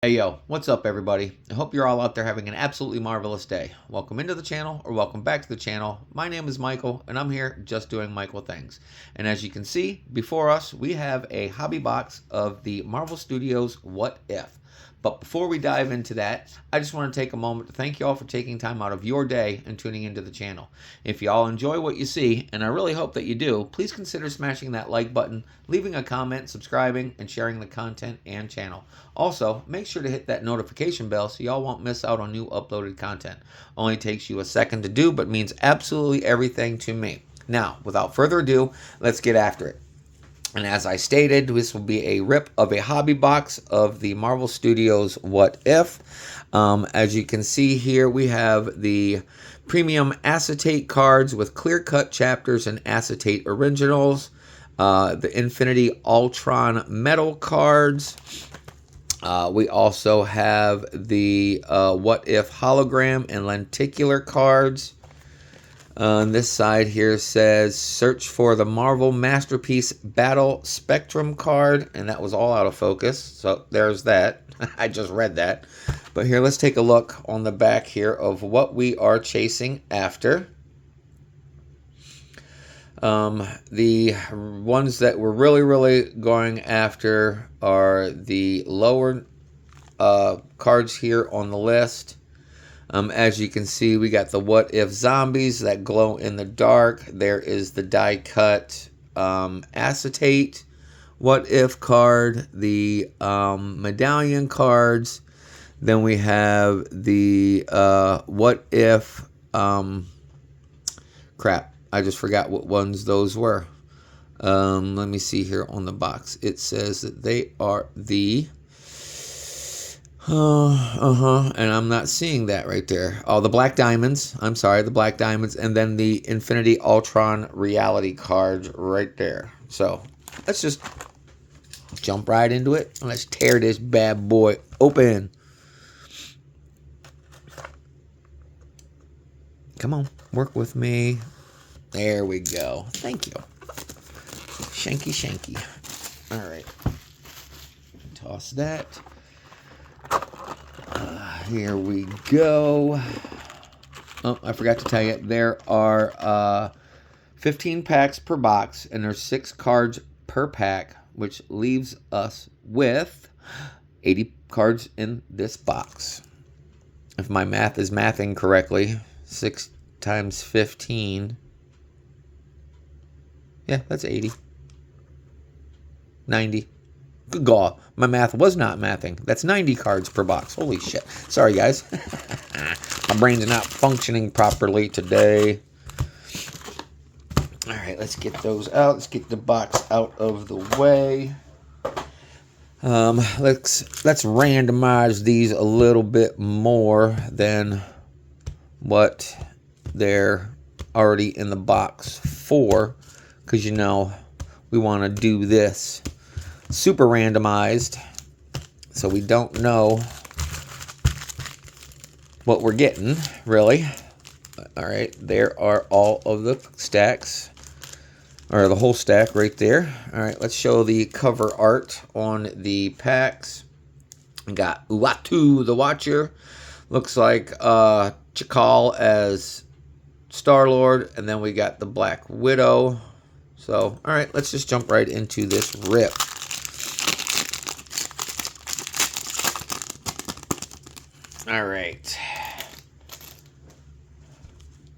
Hey yo, what's up everybody? I hope you're all out there having an absolutely marvelous day. Welcome into the channel or welcome back to the channel. My name is Michael and I'm here just doing Michael things. And as you can see before us, we have a hobby box of the Marvel Studios What If. But before we dive into that, I just want to take a moment to thank you all for taking time out of your day and tuning into the channel. If you all enjoy what you see, and I really hope that you do, please consider smashing that like button, leaving a comment, subscribing, and sharing the content and channel. Also, make sure to hit that notification bell so y'all won't miss out on new uploaded content. Only takes you a second to do, but means absolutely everything to me. Now, without further ado, let's get after it. And as I stated, this will be a rip of a hobby box of the Marvel Studios What If. As you can see here, we have the premium acetate cards with clear-cut chapters and acetate originals. The Infinity Ultron metal cards. We also have the What If hologram and lenticular cards. On this side here says search for the Marvel Masterpiece Battle Spectrum card, and that was all out of focus, so there's that. I just read that. But here, let's take a look on the back here of what we are chasing after. The ones that we're really going after are the lower cards here on the list. As you can see, we got the What If zombies that glow in the dark. There is the die cut acetate What If card, the medallion cards. Then we have the What If crap. I just forgot what ones those were. Let me see here on the box. It says that they are the and I'm not seeing that right there. Oh, the Black Diamonds. I'm sorry, the Black Diamonds. And then the Infinity Ultron reality cards right there. So, let's just jump right into it. Let's tear this bad boy open. Come on, work with me. There we go. Thank you. Shanky. All right. Toss that. Here we go. Oh, I forgot to tell you, there are 15 packs per box, and there's 6 cards per pack, which leaves us with 80 cards in this box. If my math is mathing correctly, 6 times 15. Yeah, that's 80. 90. Good God, my math was not mathing. That's 90 cards per box. Holy shit. Sorry, guys. My brain's not functioning properly today. All right, let's get those out. Let's get the box out of the way. Let's randomize these a little bit more than what they're already in the box for, because you know we want to do this super randomized, so we don't know what we're getting, really. All right, there are all of the stacks, or the whole stack right there. All right, let's show the cover art on the packs. We got Uatu the Watcher. Looks like Chakal as Star-Lord, and then we got the Black Widow. So, all right, let's just jump right into this rip. All right.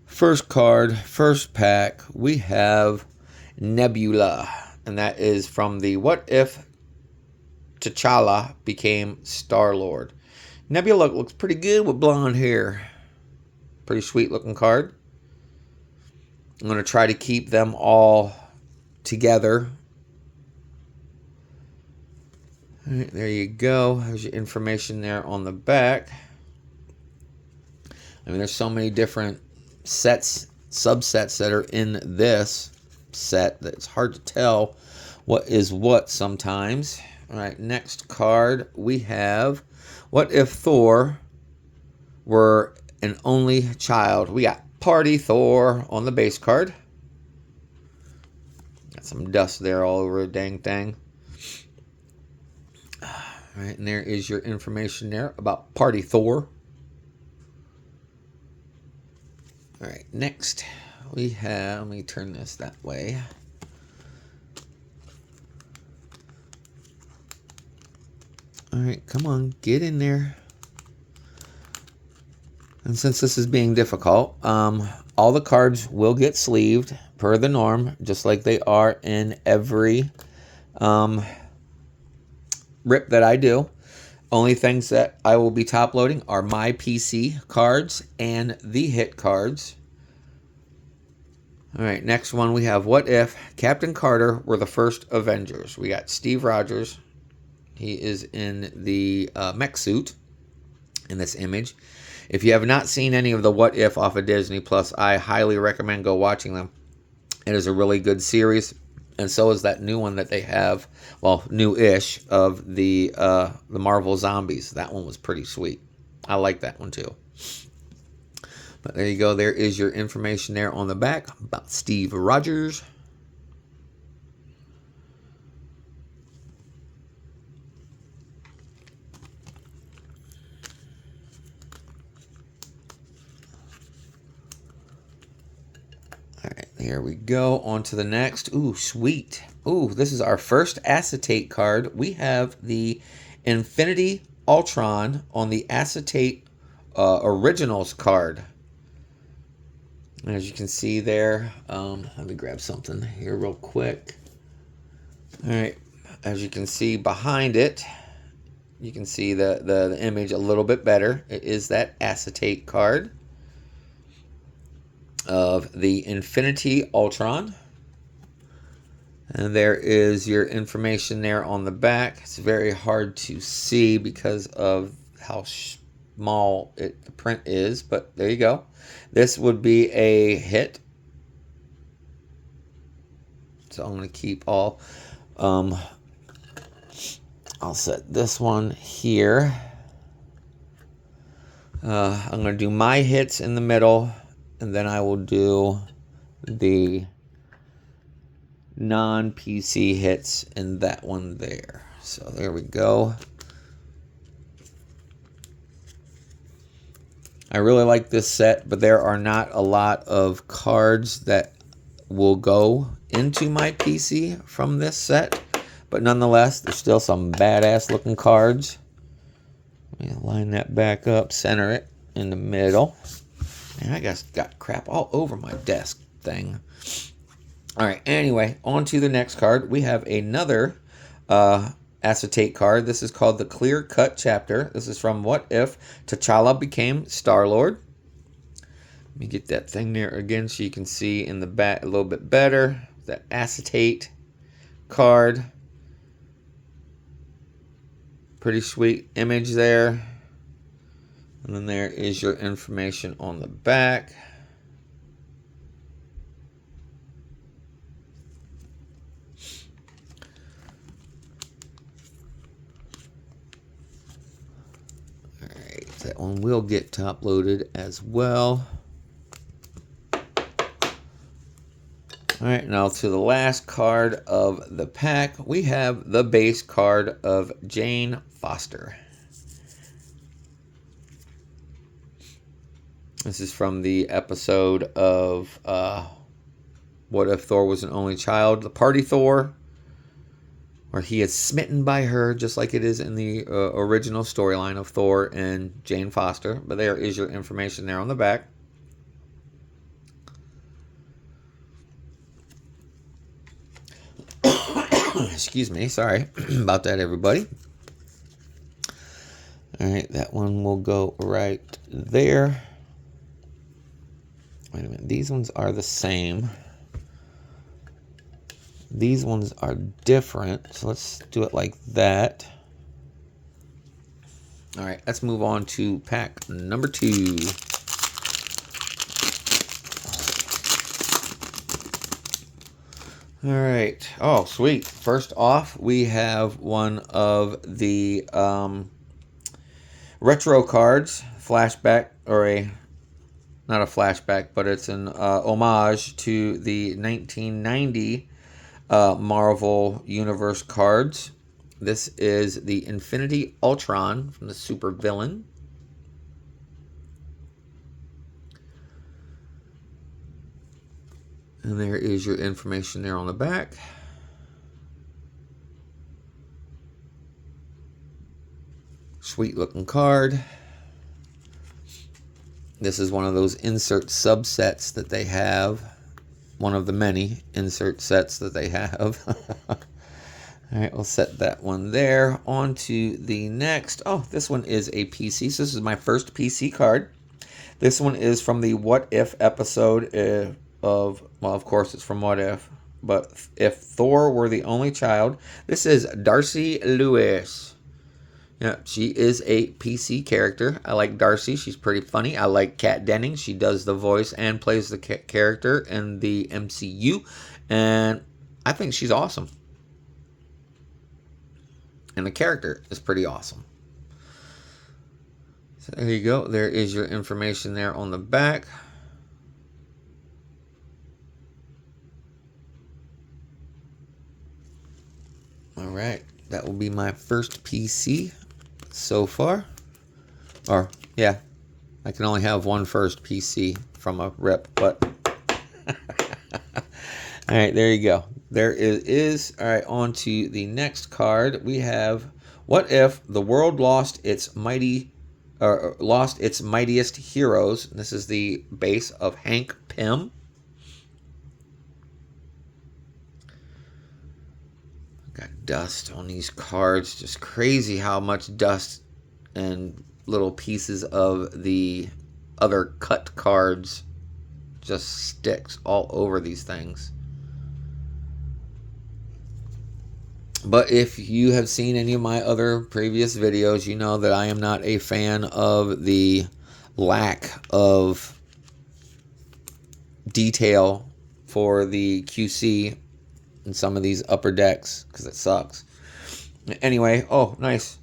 First card, first pack, we have Nebula. And that is from the What If T'Challa became Star-Lord. Nebula looks pretty good with blonde hair. Pretty sweet looking card. I'm going to try to keep them all together. All right, there you go. There's your information there on the back. I mean, there's so many different sets, subsets that are in this set that it's hard to tell what is what sometimes. All right, next card we have What If Thor were an only child? We got Party Thor on the base card. Got some dust there all over the dang thing. All right, and there is your information there about Party Thor. All right, next we have, let me turn this that way. All right, come on, get in there. And since this is being difficult, all the cards will get sleeved per the norm, just like they are in every rip that I do. Only things that I will be top loading are my PC cards and the hit cards. All right, next one we have What If Captain Carter were the first Avengers. We got Steve Rogers. He is in the mech suit in this image. If you have not seen any of the What If off of Disney Plus, I highly recommend go watching them. It is a really good series, and so is that new one that they have, well, new-ish, of the Marvel Zombies. That one was pretty sweet. I like that one too. But there you go. There is your information there on the back about Steve Rogers. All right, here we go. On to the next. Ooh, sweet. Ooh, this is our first acetate card. We have the Infinity Ultron on the acetate Originals card. As you can see there, let me grab something here real quick. All right, as you can see behind it, you can see the image a little bit better. It is that acetate card of the Infinity Ultron. And there is your information there on the back. It's very hard to see because of how small the print is, but there you go. This would be a hit. So I'm going to keep all, I'll set this one here. I'm going to do my hits in the middle, and then I will do the non-PC hits in that one there. So there we go. I really like this set, but there are not a lot of cards that will go into my PC from this set. But nonetheless, there's still some badass looking cards. Let me line that back up, center it in the middle. And I just got crap all over my desk thing. All right, anyway, on to the next card. We have another acetate card. This is called the Clear Cut Chapter. This is from What If T'Challa Became Star-Lord. Let me get that thing there again so you can see in the back a little bit better. That acetate card. Pretty sweet image there. And then there is your information on the back. That one will get top loaded as well. All right, now to the last card of the pack, we have the base card of Jane Foster. This is from the episode of What If Thor Was an Only Child, the Party Thor, where he is smitten by her, just like it is in the original storyline of Thor and Jane Foster. But there is your information there on the back. Excuse me, sorry about that, everybody. All right, that one will go right there. Wait a minute, these ones are the same. These ones are different, so let's do it like that. All right, let's move on to pack number 2. All right. Oh, sweet. First off, we have one of the retro cards, flashback, or not a flashback, but it's an homage to the 1990 Marvel Universe cards. This is the Infinity Ultron from the Super Villain. And there is your information there on the back. Sweet looking card. This is one of those insert subsets that they have. One of the many insert sets that they have. All right, we'll set that one there. On to the next. Oh, this one is a PC. So this is my first PC card. This one is from the What If episode of, well, of course it's from What If, but if Thor were the only child. This is Darcy Lewis. Yeah, she is a PC character. I like Darcy. She's pretty funny. I like Kat Denning. She does the voice and plays the character in the MCU. And I think she's awesome. And the character is pretty awesome. So there you go. There is your information there on the back. All right. That will be my first PC so far. Or, yeah, I can only have one first PC from a rip, but all right, there you go. There it is. All right, on to the next card. We have What If the World Lost its mightiest heroes. This is the base of Hank Pym. Got dust on these cards. Just crazy how much dust and little pieces of the other cut cards just sticks all over these things. But if you have seen any of my other previous videos, you know that I am not a fan of the lack of detail for the QC in some of these upper decks, because it sucks. Anyway, oh, nice.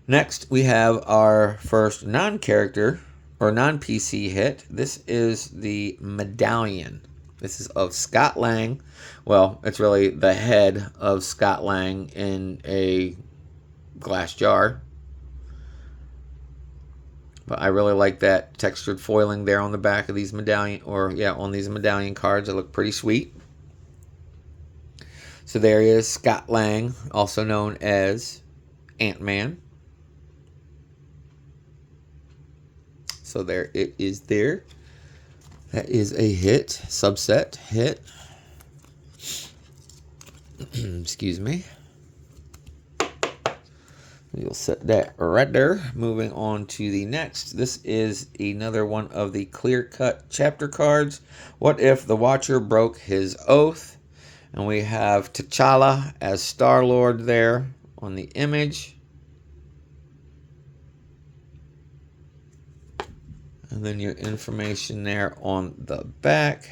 Next, we have our first non-character or non-PC hit. This is the Medallion. This is of Scott Lang. Well, it's really the head of Scott Lang in a glass jar. But I really like that textured foiling there on the back of these medallion, or yeah, on these medallion cards. They look pretty sweet. So there is Scott Lang, also known as Ant-Man. So there it is there. That is a hit, subset hit. Excuse me. You'll set that right there. Moving on to the next. This is another one of the clear-cut chapter cards. What if the Watcher broke his oath? And we have T'Challa as Star-Lord there on the image. And then your information there on the back.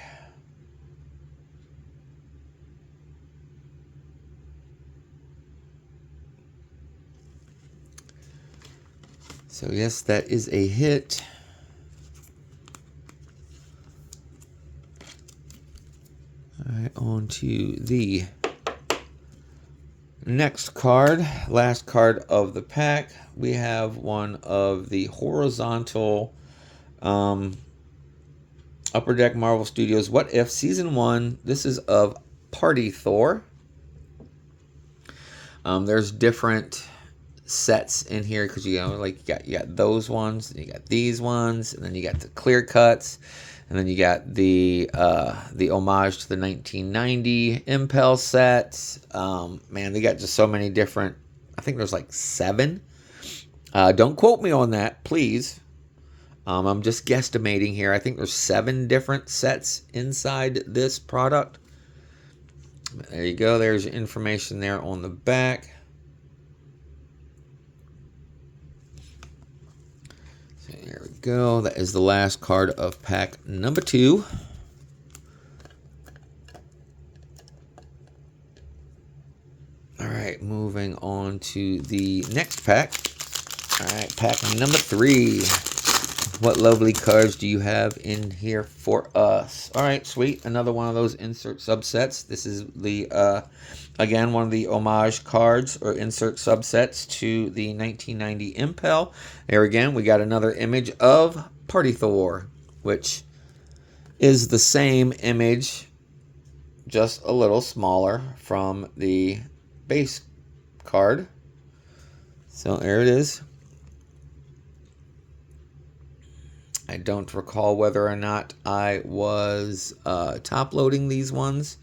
So yes, that is a hit. All right, on to the next card, last card of the pack. We have one of the horizontal Upper Deck Marvel Studios What If Season 1. This is of Party Thor. There's different sets in here because you got those ones, and you got these ones, and then you got the clear cuts. And then you got the homage to the 1990 Impel sets. Man, they got just so many different. I think there's like 7. Don't quote me on that, please. I'm just guesstimating here. I think there's 7 different sets inside this product. There you go. There's your information there on the back. There we go. That is the last card of pack number 2. All right, moving on to the next pack. All right, pack number 3. What lovely cards do you have in here for us? All right, sweet. Another one of those insert subsets. This is the, again, one of the homage cards or insert subsets to the 1990 Impel. There again, we got another image of Party Thor, which is the same image, just a little smaller from the base card. So there it is. I don't recall whether or not I was top loading these ones.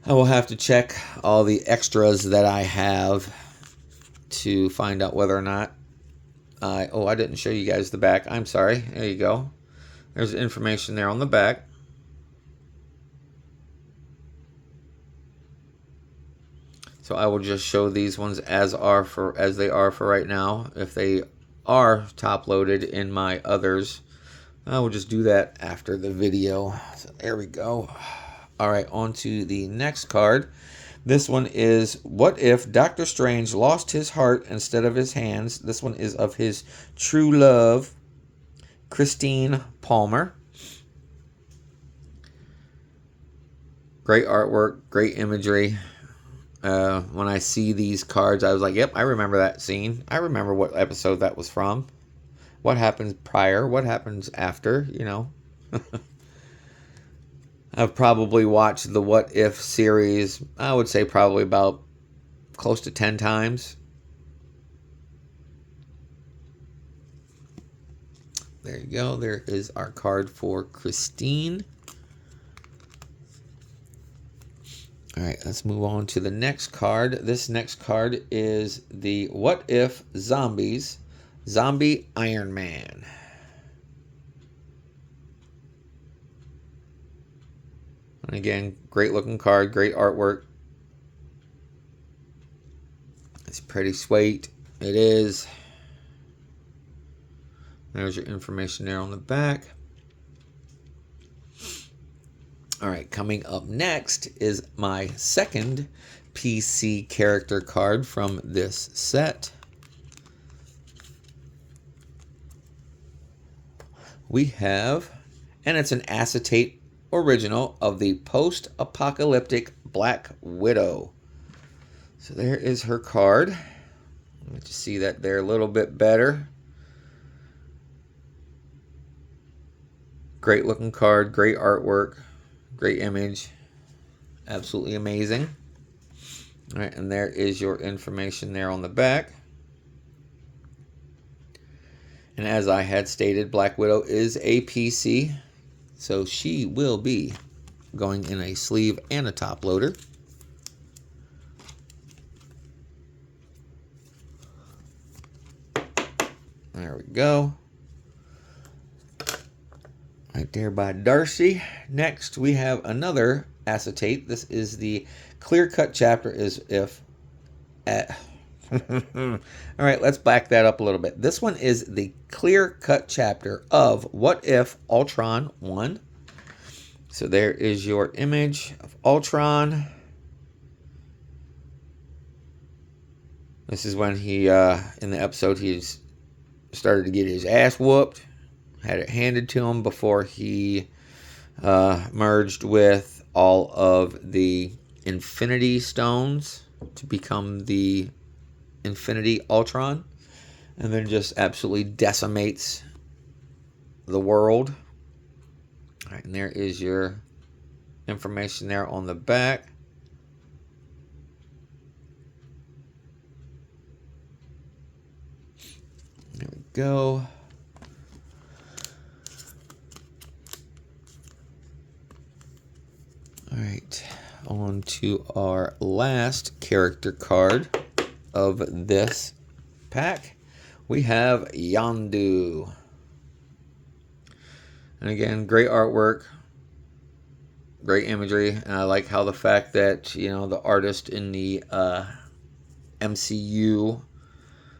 I will have to check all the extras that I have to find out whether or not I didn't show you guys the back. I'm sorry. There you go. There's information there on the back. So I will just show these ones as they are for right now. If they are top loaded in my others, I will just do that after the video. So there we go. All right, on to the next card. This one is, what if Doctor Strange lost his heart instead of his hands? This one is of his true love, Christine Palmer. Great artwork, great imagery. When I see these cards, I was like, yep, I remember that scene. I remember what episode that was from. What happens prior, what happens after, you know. I've probably watched the What If series, I would say probably about close to 10 times. There you go. There is our card for Christine. All right, let's move on to the next card. This next card is the What If Zombies, Zombie Iron Man. And again, great looking card, great artwork. It's pretty sweet. It is. There's your information there on the back. All right, coming up next is my second PC character card from this set. We have, and it's an acetate original of the post-apocalyptic Black Widow. So there is her card. Let me just see that there a little bit better. Great looking card, great artwork, great image. Absolutely amazing. All right, and there is your information there on the back. And as I had stated, Black Widow is a PC, so she will be going in a sleeve and a top loader. There we go. Right there by Darcy. Next, we have another acetate. This is the clear-cut chapter as if... All right, let's back that up a little bit. This one is the clear-cut chapter of What If Ultron 1. So there is your image of Ultron. This is when he, in the episode, he's started to get his ass whooped. Had it handed to him before he merged with all of the Infinity Stones to become the Infinity Ultron, and then just absolutely decimates the world. All right, and there is your information there on the back. There we go. All right, on to our last character card of this pack. We have Yondu. And again, great artwork, great imagery, and I like how the fact that, you know, the artist in the MCU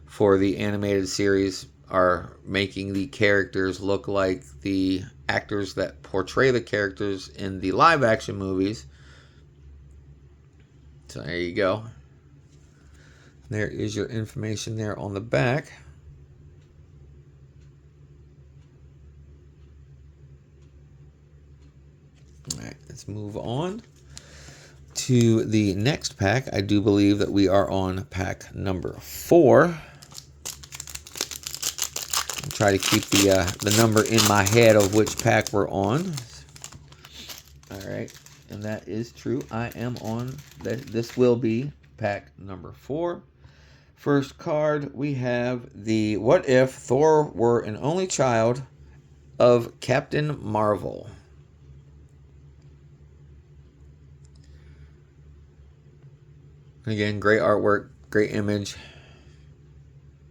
for the animated series are making the characters look like the actors that portray the characters in the live action movies. So there you go. There is your information there on the back. All right, let's move on to the next pack. I do believe that we are on pack number 4. I'll try to keep the number in my head of which pack we're on. All right, and that is true. I am on that. This will be pack number 4. First card, we have the What If Thor Were an Only Child of Captain Marvel. Again, great artwork, great image.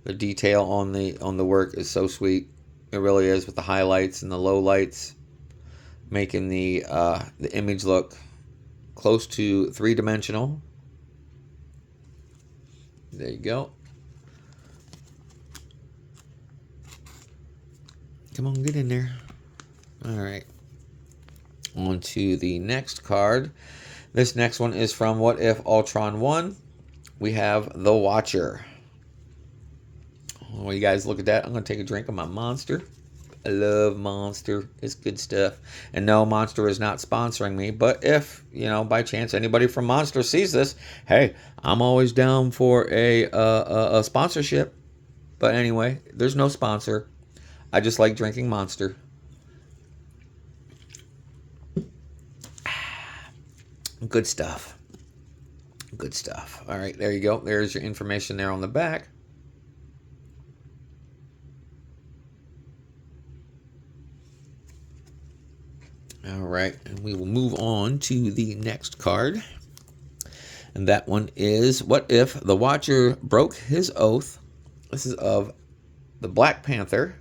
The detail on the work is so sweet. It really is, with the highlights and the lowlights, making the image look close to 3-dimensional. There you go. Come on, get in there. All right. On to the next card. This next one is from What If Ultron 1. We have The Watcher. Well, you guys look at that. I'm going to take a drink of my Monster. I love Monster. It's good stuff. And no, Monster is not sponsoring me. But if, by chance anybody from Monster sees this, hey, I'm always down for a sponsorship. But anyway, there's no sponsor. I just like drinking Monster. Good stuff. Good stuff. All right, there you go. There's your information there on the back. All right, and we will move on to the next card. And that one is What If the Watcher Broke His Oath. This is of the Black Panther.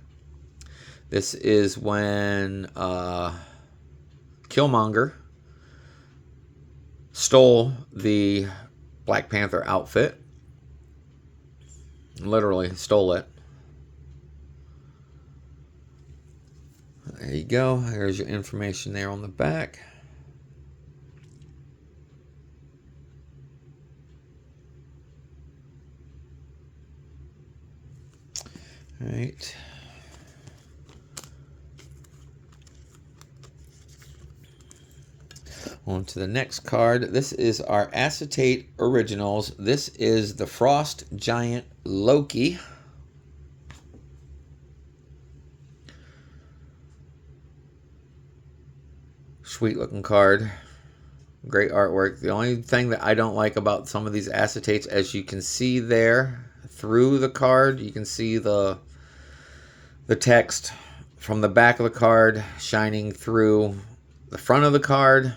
This is when Killmonger stole the Black Panther outfit. Literally stole it. There you go. Here's your information there on the back. All right. On to the next card. This is our acetate originals. This is the Frost Giant Loki. Sweet looking card. Great artwork. The only thing that I don't like about some of these acetates, as you can see there through the card, you can see the text from the back of the card shining through the front of the card.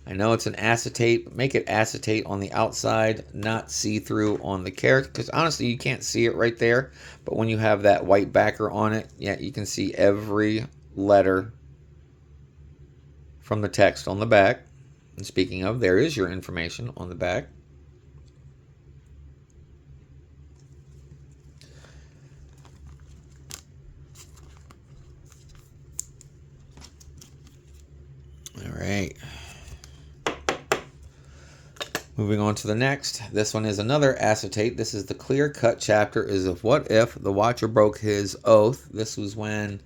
I know it's an acetate, but make it acetate on the outside, not see-through on the character. Because honestly, you can't see it right there. But when you have that white backer on it, yeah, you can see every letter from the text on the back. And speaking of, there is your information on the back. All right. Moving on to the next. This one is another acetate. This is the clear-cut chapter is of What If the Watcher Broke His Oath. This was when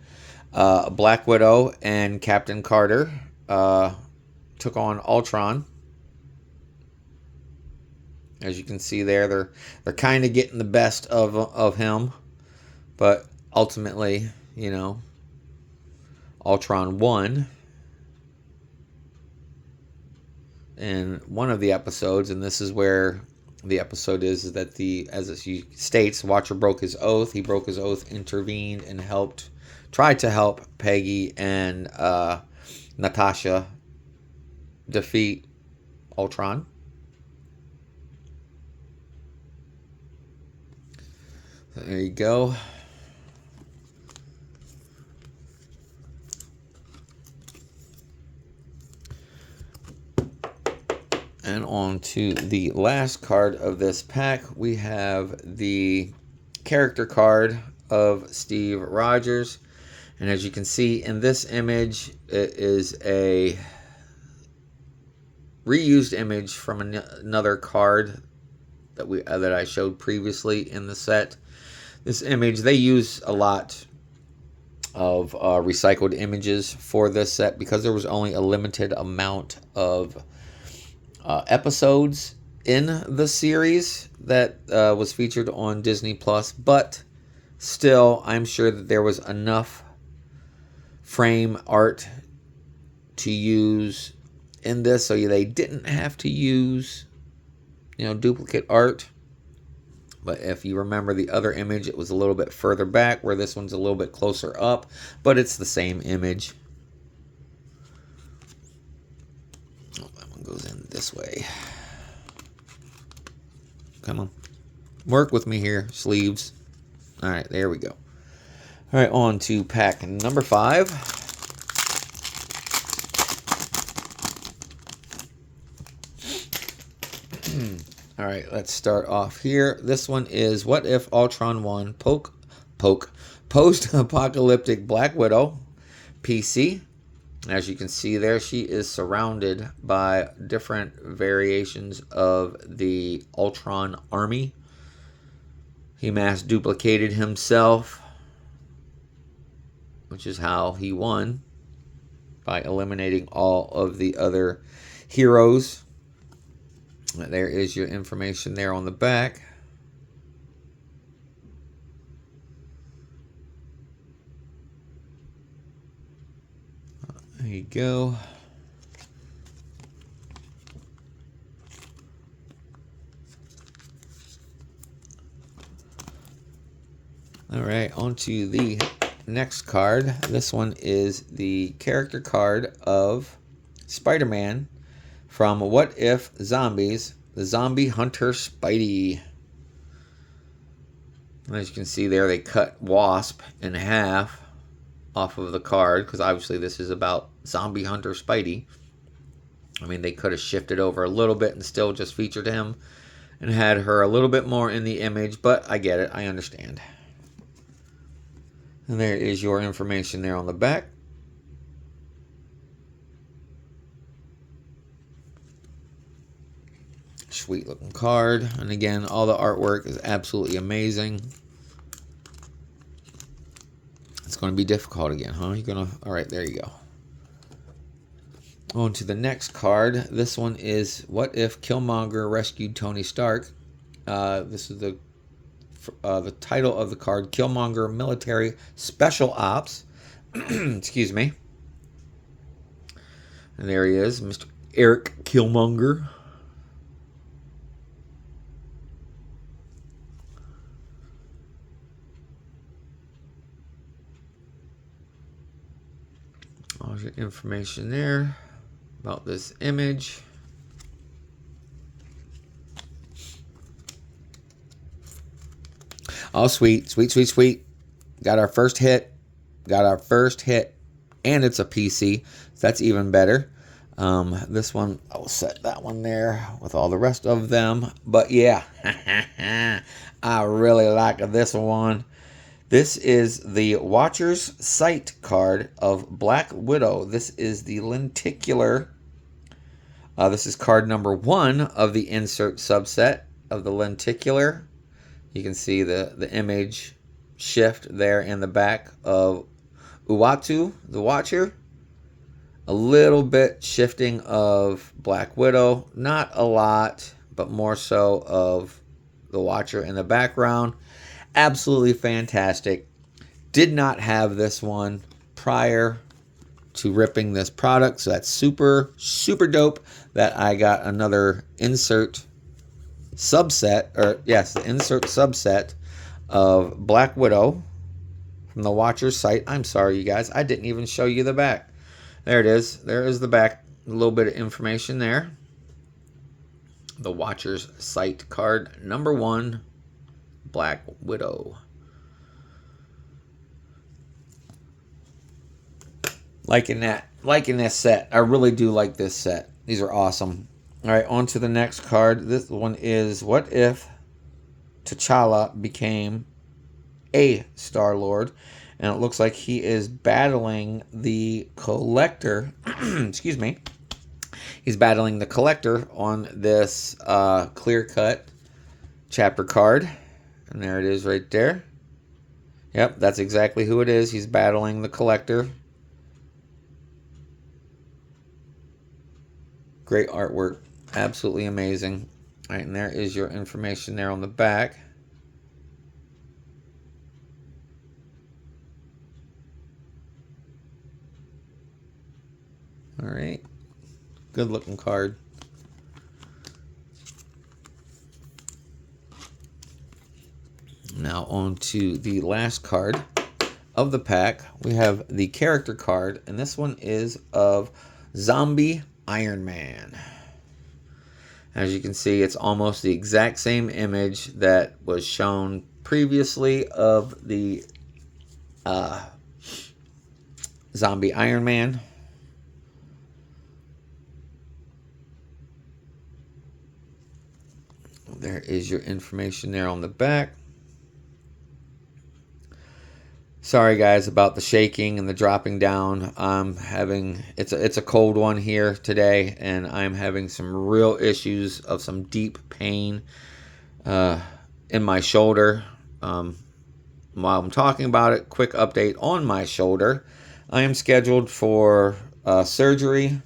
Black Widow and Captain Carter took on Ultron. As you can see there, they're kind of getting the best of him. But ultimately, Ultron won. In one of the episodes, and this is where the episode is that as it states, Watcher broke his oath. He broke his oath, intervened, and tried to help Peggy and Natasha defeat Ultron. So there you go. And on to the last card of this pack, we have the character card of Steve Rogers. And as you can see in this image, it is a reused image from another card that I showed previously in the set. This image they use a lot of recycled images for this set because there was only a limited amount of episodes in the series that was featured on Disney Plus, but still, I'm sure that there was enough frame art to use in this, so they didn't have to use, duplicate art. But if you remember the other image, it was a little bit further back, where this one's a little bit closer up, but it's the same image. Oh, that one goes in this way. Come on. Work with me here, sleeves. All right, there we go. All right, on to pack number 5. All right, let's start off here. This one is What If Ultron 1 Post-Apocalyptic Black Widow PC. As you can see there, she is surrounded by different variations of the Ultron army. He mass duplicated himself, which is how he won, by eliminating all of the other heroes. There is your information there on the back. There you go. All right, on to the next card. This one is the character card of Spider-Man from What If Zombies, the Zombie Hunter Spidey. As you can see there, they cut Wasp in half off of the card, because obviously this is about Zombie Hunter Spidey. I mean, they could have shifted over a little bit and still just featured him and had her a little bit more in the image, but I get it, I understand. And there is your information there on the back. Sweet looking card. And again, all the artwork is absolutely amazing. It's going to be difficult again, huh? All right, there you go. On to the next card. This one is What If Killmonger Rescued Tony Stark. This is the title of the card, Killmonger Military Special Ops. Excuse me. And there he is, Mr. Eric Killmonger. All your information there about this image. Oh, sweet, sweet, sweet, sweet. Got our first hit. And it's a PC. So that's even better. This one, I will set that one there with all the rest of them. But yeah, I really like this one. This is the Watcher's Sight card of Black Widow. This is the lenticular. This is card number 1 of the insert subset of the lenticular. You can see the image shift there in the back of Uatu, the Watcher. A little bit shifting of Black Widow. Not a lot, but more so of the Watcher in the background. Absolutely fantastic. Did not have this one prior to ripping this product, so that's super, super dope that I got another insert subset, the insert subset of Black Widow from the Watcher's Sight. I'm sorry, you guys, I didn't even show you the back. There it is. There is the back. A little bit of information there. The Watcher's Sight card number 1, Black Widow. Liking this set. I really do like this set. These are awesome. All right, on to the next card. This one is What If T'Challa Became a Star-Lord? And it looks like he is battling the Collector. Excuse me. He's battling the Collector on this clear-cut chapter card. And there it is right there. Yep, that's exactly who it is. He's battling the collector. Great artwork. Absolutely amazing. All right, and there is your information there on the back. All right. Good looking card. Now on to the last card of the pack. We have the character card, and this one is of Zombie Iron Man. As you can see, it's almost the exact same image that was shown previously of the Zombie Iron Man. There is your information there on the back. Sorry guys about the shaking and the dropping down. I'm having it's a cold one here today, and I'm having some real issues of some deep pain in my shoulder. While I'm talking about it, quick update on my shoulder. I am scheduled for surgery,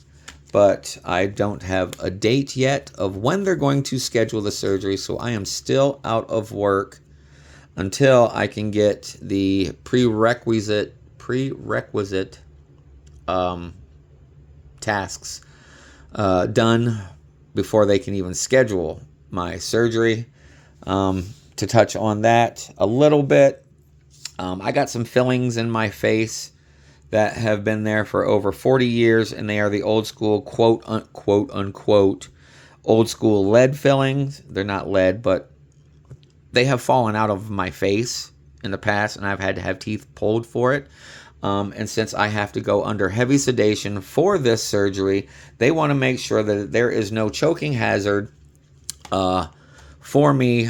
but I don't have a date yet of when they're going to schedule the surgery, so I am still out of work until I can get the prerequisite tasks done before they can even schedule my surgery. To touch on that a little bit, I got some fillings in my face that have been there for over 40 years, and they are the old school quote unquote old school lead fillings. They're not lead, but they have fallen out of my face in the past, and I've had to have teeth pulled for it. And since I have to go under heavy sedation for this surgery, they want to make sure that there is no choking hazard for me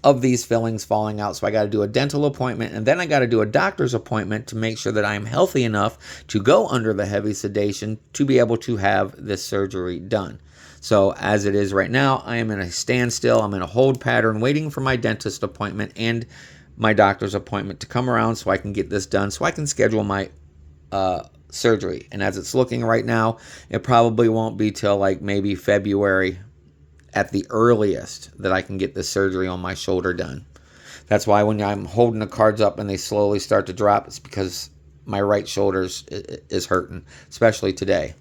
of these fillings falling out. So I got to do a dental appointment, and then I got to do a doctor's appointment to make sure that I'm healthy enough to go under the heavy sedation to be able to have this surgery done. So as it is right now, I am in a standstill. I'm in a hold pattern waiting for my dentist appointment and my doctor's appointment to come around so I can get this done, so I can schedule my surgery. And as it's looking right now, it probably won't be till like maybe February at the earliest that I can get this surgery on my shoulder done. That's why when I'm holding the cards up and they slowly start to drop, it's because my right shoulder is hurting, especially today.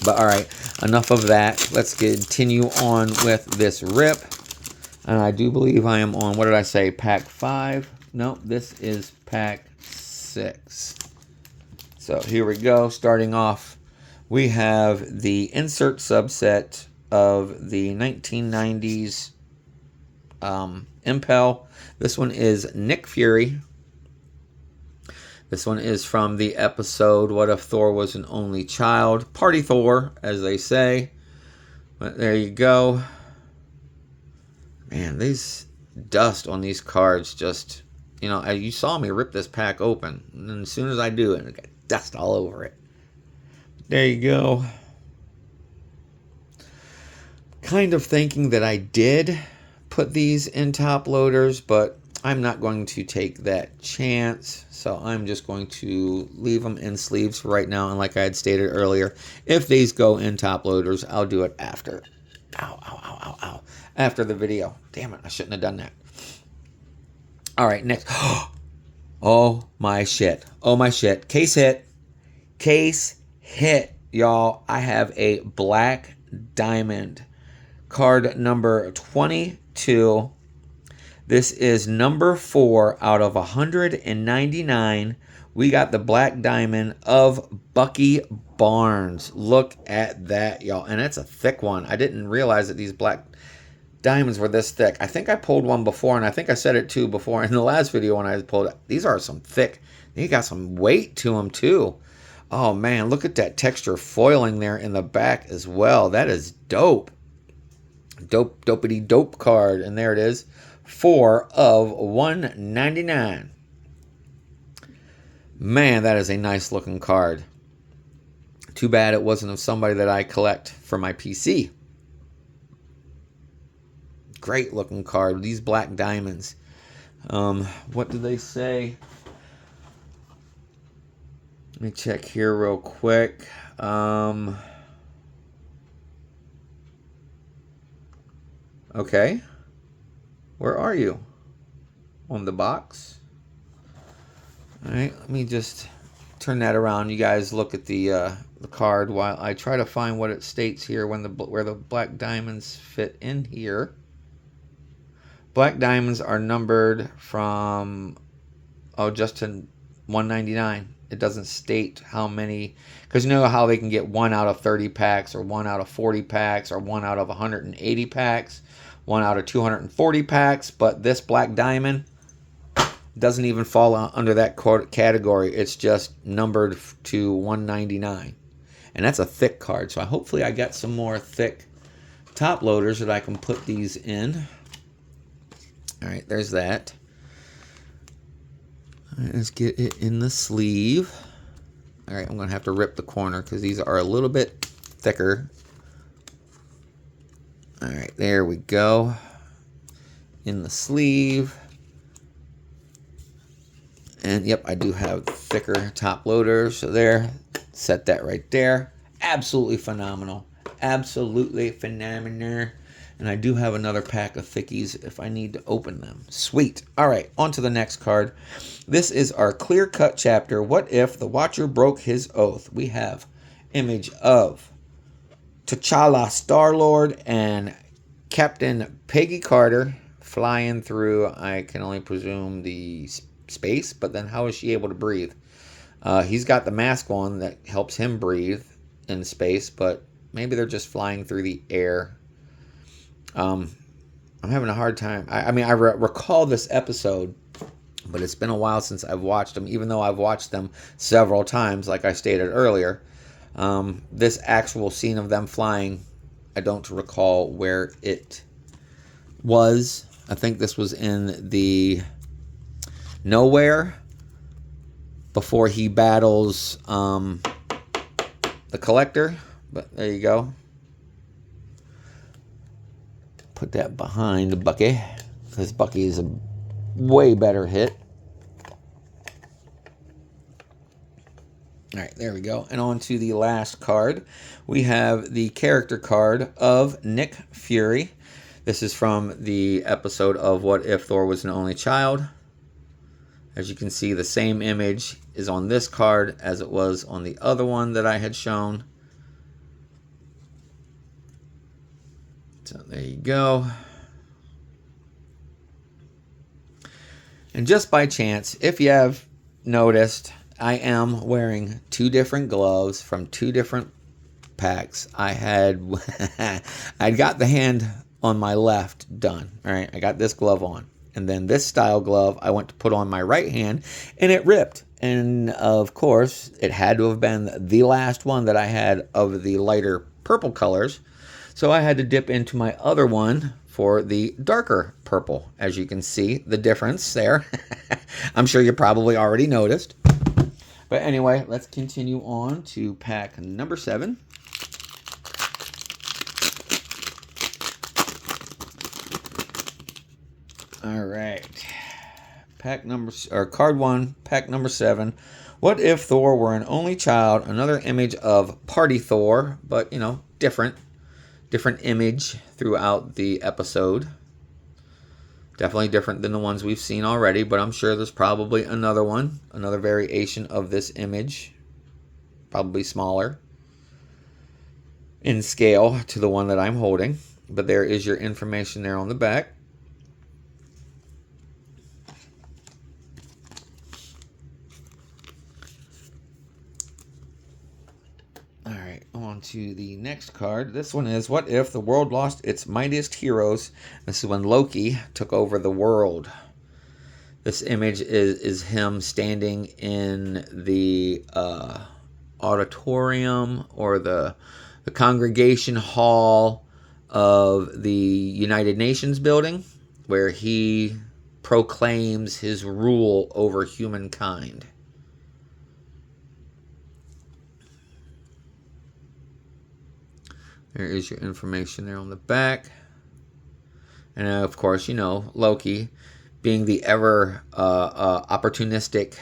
But all right, enough of that. Let's continue on with this rip. And I do believe I am on, what did I say, pack 5? No, this is pack 6. So here we go. Starting off, we have the insert subset of the 1990s Impel. This one is Nick Fury. This one is from the episode, What If Thor Was an Only Child? Party Thor, as they say. But there you go. Man, these dust on these cards just, you saw me rip this pack open. And as soon as I do it, I got dust all over it. There you go. Kind of thinking that I did put these in top loaders, but I'm not going to take that chance, so I'm just going to leave them in sleeves for right now. And like I had stated earlier, if these go in top loaders, I'll do it after. Ow, ow, ow, ow, ow. After the video. Damn it, I shouldn't have done that. All right, next. Oh, my shit. Oh, my shit. Case hit. Case hit, y'all. I have a black diamond. Card number 22. This is number 4 out of 199. We got the black diamond of Bucky Barnes. Look at that, y'all. And it's a thick one. I didn't realize that these black diamonds were this thick. I think I pulled one before, and I think I said it too before in the last video when I pulled it. These are some thick. They got some weight to them too. Oh, man. Look at that texture foiling there in the back as well. That is dope. Dopey dope card. And there it is. 4 of 199. Man, that is a nice looking card. Too bad it wasn't of somebody that I collect for my PC. Great looking card. These black diamonds. What do they say? Let me check here real quick. Okay. Where are you? On the box? Alright, let me just turn that around. You guys look at the card while I try to find what it states here where the black diamonds fit in here. Black diamonds are numbered from just to 199. It doesn't state how many, because you know how they can get 1 out of 30 packs or 1 out of 40 packs or 1 out of 180 packs, 1 out of 240 packs, but this black diamond doesn't even fall under that category. It's just numbered to 199. And that's a thick card, so hopefully I got some more thick top loaders that I can put these in. Alright, there's that. All right, let's get it in the sleeve. Alright, I'm going to have to rip the corner because these are a little bit thicker. Alright, there we go. In the sleeve. And yep, I do have thicker top loaders. So there, set that right there. Absolutely phenomenal. Absolutely phenomenal. And I do have another pack of thickies if I need to open them. Sweet. All right, on to the next card. This is our clear-cut chapter. What if the Watcher broke his oath? We have image of T'Challa, Star-Lord, and Captain Peggy Carter flying through, I can only presume, the space. But then how is she able to breathe? He's got the mask on that helps him breathe in space, but maybe they're just flying through the air. I'm having a hard time. I mean, I recall this episode, but it's been a while since I've watched them, even though I've watched them several times, like I stated earlier. This actual scene of them flying, I don't recall where it was. I think this was in the Nowhere before he battles the Collector. But there you go. Put that behind Bucky, because Bucky is a way better hit. All right, there we go. And on to the last card. We have the character card of Nick Fury. This is from the episode of What If Thor Was an Only Child. As you can see, the same image is on this card as it was on the other one that I had shown. So there you go. And just by chance, if you have noticed, I am wearing 2 different gloves from 2 different packs. I'd got the hand on my left done. All right, I got this glove on. And then this style glove I went to put on my right hand, and it ripped. And of course, it had to have been the last one that I had of the lighter purple colors. So I had to dip into my other one for the darker purple. As you can see, the difference there. I'm sure you probably already noticed. But anyway, let's continue on to pack number 7. All right. Card 1, pack number 7. What if Thor were an only child? Another image of Party Thor, but, you know, different image throughout the episode. Definitely different than the ones we've seen already, but I'm sure there's probably another one, another variation of this image, probably smaller in scale to the one that I'm holding. But there is your information there on the back. On to the next card. This one is, what if the world lost its mightiest heroes? This is when Loki took over the world. This image is him standing in the auditorium or the congregation hall of the United Nations building, where he proclaims his rule over humankind. There is your information there on the back. And of course, you know, Loki being the ever opportunistic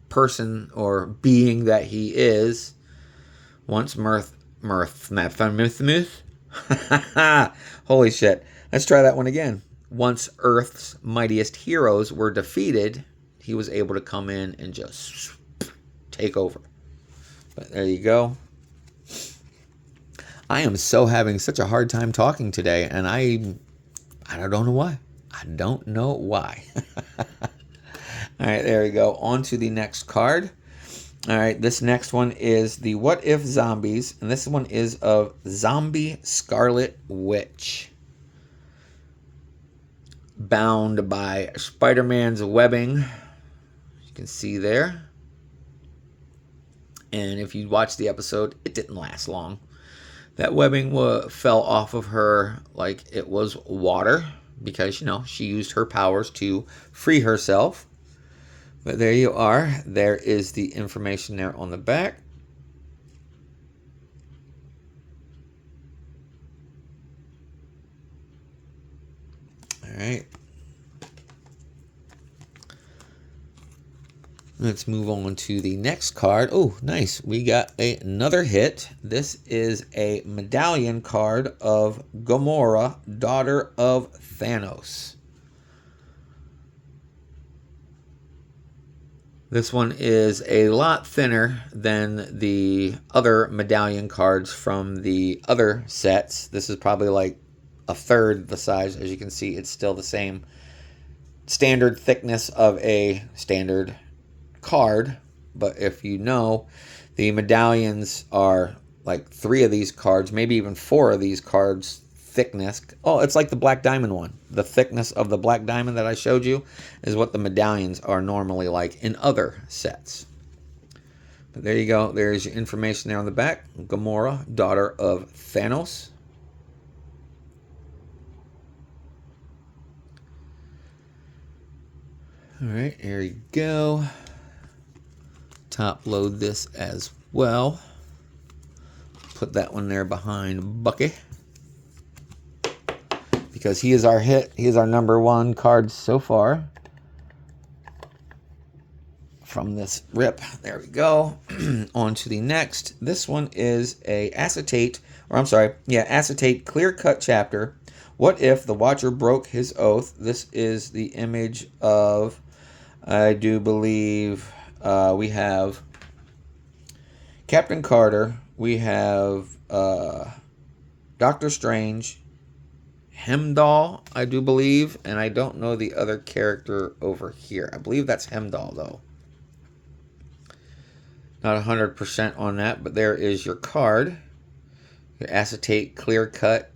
person or being that he is, once holy shit. Let's try that one again. Once Earth's mightiest heroes were defeated, he was able to come in and just take over. But there you go. I am so having such a hard time talking today, and I don't know why. I don't know why. All right, there we go. On to the next card. All right, this next one is the What If Zombies, and this one is of Zombie Scarlet Witch. Bound by Spider-Man's webbing. You can see there. And if you watch the episode, it didn't last long. That webbing fell off of her like it was water because, you know, she used her powers to free herself. But there you are. There is the information there on the back. All right. Let's move on to the next card. Oh, nice. We got another hit. This is a medallion card of Gamora, daughter of Thanos. This one is a lot thinner than the other medallion cards from the other sets. This is probably like a third the size. As you can see, it's still the same standard thickness of a standard card. But if you know, the medallions are like 3 of these cards, maybe even 4 of these cards thickness. Oh, it's like the Black Diamond one. The thickness of the Black Diamond that I showed you is what the medallions are normally like in other sets. But there you go. There's your information there on the back. Gamora, daughter of Thanos. All right, there you go. Top load this as well. Put that one there behind Bucky, because he is our hit. He is our number 1 card so far from this rip. There we go. On to the next. This one is a acetate clear cut chapter. What if the Watcher broke his oath? This is the image of, I do believe, we have Captain Carter. We have Doctor Strange, Hemdall, I do believe, and I don't know the other character over here. I believe that's Hemdall, though. Not 100% on that, but there is your card. Your acetate clear cut.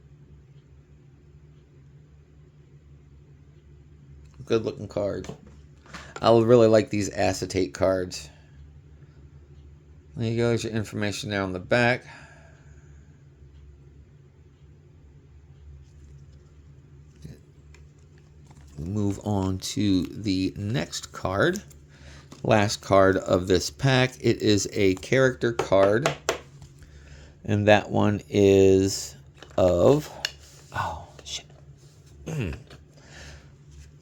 Good looking card. I really like these acetate cards. There you go. There's your information there on the back. Move on to the next card. Last card of this pack. It is a character card. And that one is of... Oh, shit.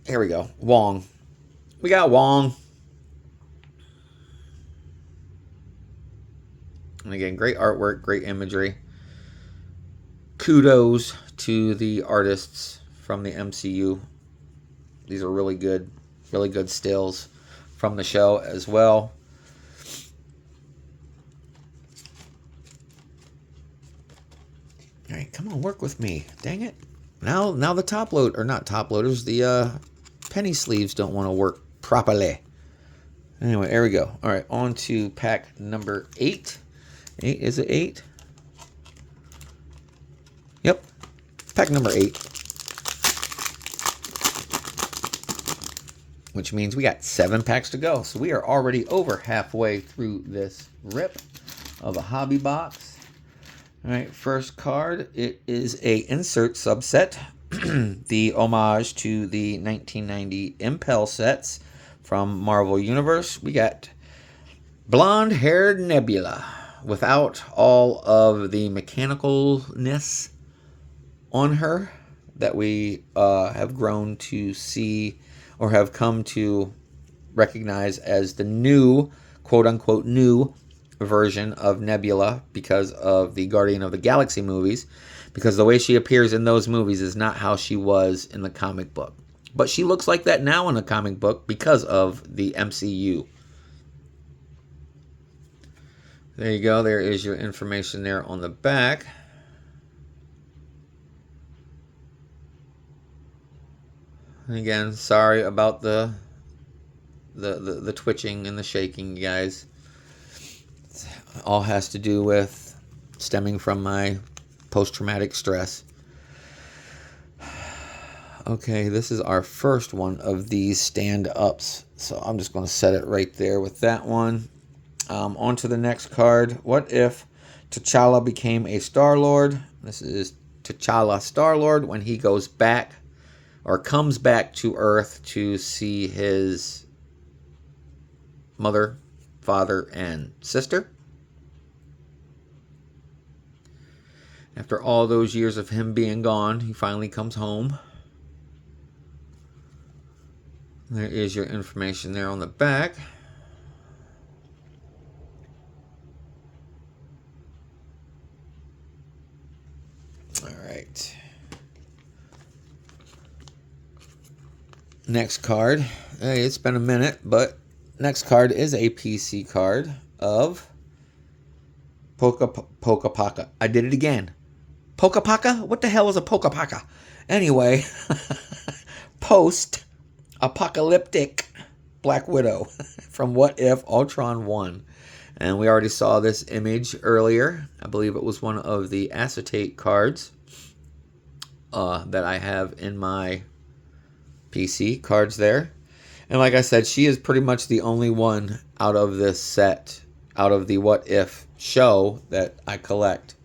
Here we go. Wong. We got Wong. And again, great artwork, great imagery. Kudos to the artists from the MCU. These are really good stills from the show as well. All right, come on, work with me. Dang it. Now the top load, or not top loaders, the penny sleeves don't want to work properly. Anyway, there we go. All right, on to pack number 8. 8, is it 8? Yep. Pack number 8. Which means we got 7 packs to go. So we are already over halfway through this rip of a hobby box. All right, first card. It is a insert subset. The homage to the 1990 Impel sets from Marvel Universe. We got blonde-haired Nebula without all of the mechanicalness on her that we have grown to see or have come to recognize as the new, quote-unquote, new version of Nebula because of the Guardian of the Galaxy movies, because the way she appears in those movies is not how she was in the comic book. But she looks like that now in the comic book because of the MCU. There you go. There is your information there on the back. And again, sorry about the twitching and the shaking, you guys. It all has to do with stemming from my post-traumatic stress. Okay, this is our first one of these stand-ups. So I'm just going to set it right there with that one. On to the next card. What if T'Challa became a Star-Lord? This is T'Challa Star-Lord when he goes back or comes back to Earth to see his mother, father, and sister. After all those years of him being gone, he finally comes home. There is your information there on the back. All right. Next card. Hey, it's been a minute, but next card is a PC card of Pokapaka. I did it again. Pokapaka? What the hell is a Pokapaka? Anyway, post-apocalyptic Black Widow from What If Ultron 1. And we already saw this image earlier. I believe it was one of the acetate cards that I have in my PC cards there. And like I said, she is pretty much the only one out of this set, out of the What If show that I collect.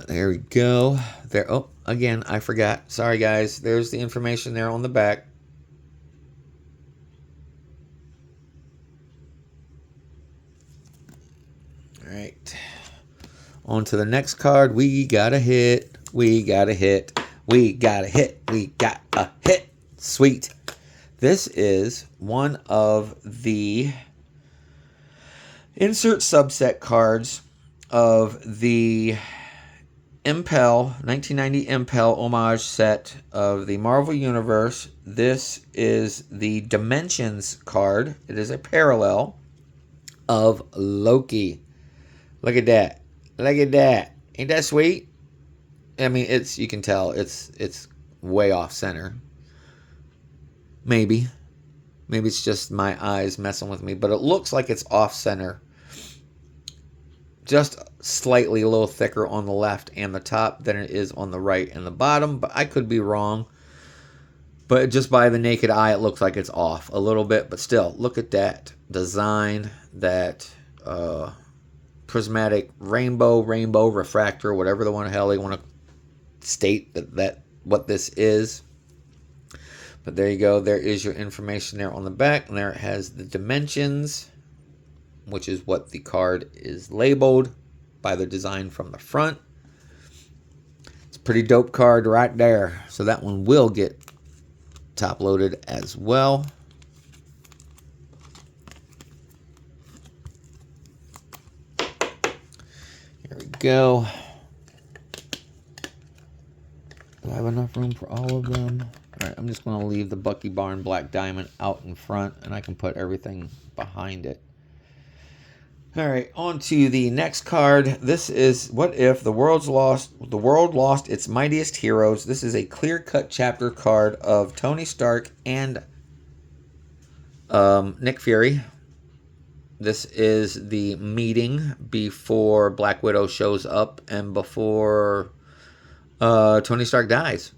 There we go. There. Oh, again, I forgot. Sorry, guys. There's the information there on the back. All right. On to the next card. We got a hit. We got a hit. We got a hit. We got a hit. Sweet. This is one of the insert subset cards of the Impel 1990 Impel homage set of the Marvel Universe. This is the Dimensions card. It is a parallel of Loki. Look at that. Look at that. Ain't that sweet? I mean, you can tell it's way off center. Maybe it's just my eyes messing with me, but it looks like it's off center. Just slightly a little thicker on the left and the top than it is on the right and the bottom, but I could be wrong. But just by the naked eye, it looks like it's off a little bit, but still, look at that design, that prismatic rainbow refractor, whatever the one hell they want to state that what this is. But there you go. There is your information there on the back, and there it has the dimensions, which is what the card is labeled by the design from the front. It's a pretty dope card right there. So that one will get top loaded as well. Here we go. Do I have enough room for all of them? All right, I'm just going to leave the Bucky Barn Black Diamond out in front, and I can put everything behind it. All right, on to the next card. This is What If the world lost its mightiest heroes. This is a clear-cut chapter card of Tony Stark and Nick Fury. This is the meeting before Black Widow shows up and before Tony Stark dies.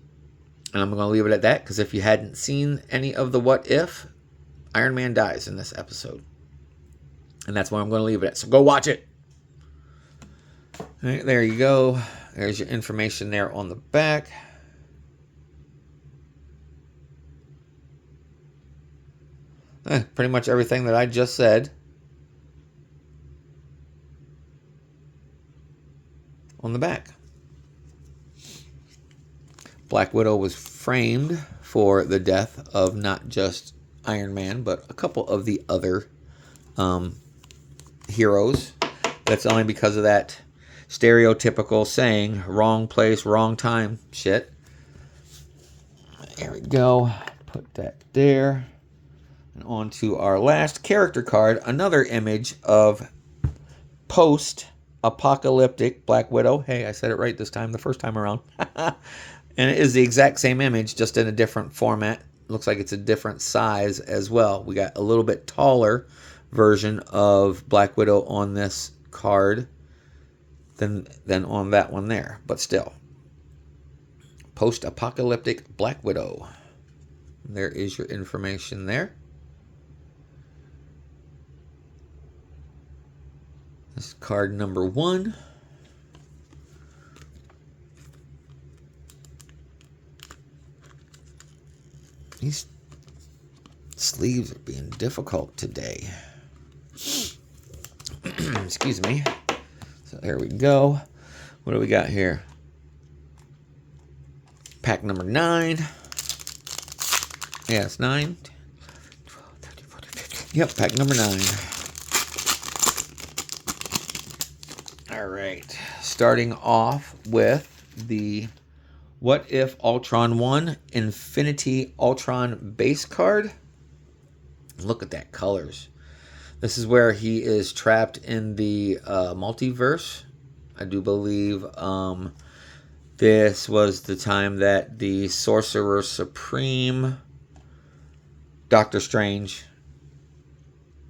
And I'm going to leave it at that, because if you hadn't seen any of the What If, Iron Man dies in this episode. And that's where I'm going to leave it at. So go watch it. All right, there you go. There's your information there on the back. Pretty much everything that I just said on the back. Black Widow was framed for the death of not just Iron Man, but a couple of the other heroes. That's only because of that stereotypical saying, wrong place, wrong time shit. There we go. Put that there. And on to our last character card. Another image of post-apocalyptic Black Widow. Hey, I said it right this time, the first time around. And it is the exact same image, just in a different format. Looks like it's a different size as well. We got a little bit taller version of Black Widow on this card than on that one there. But still. Post-apocalyptic Black Widow. There is your information there. This is card number 1. These sleeves are being difficult today. Excuse me. So there we go. What do we got here? Pack number 9. Yeah, it's 9. 10, 12, 13, 14, 15. Yep, pack number 9. All right. Starting off with the What If Ultron 1 Infinity Ultron base card. Look at that colors. This is where he is trapped in the multiverse. I do believe this was the time that the Sorcerer Supreme, Doctor Strange,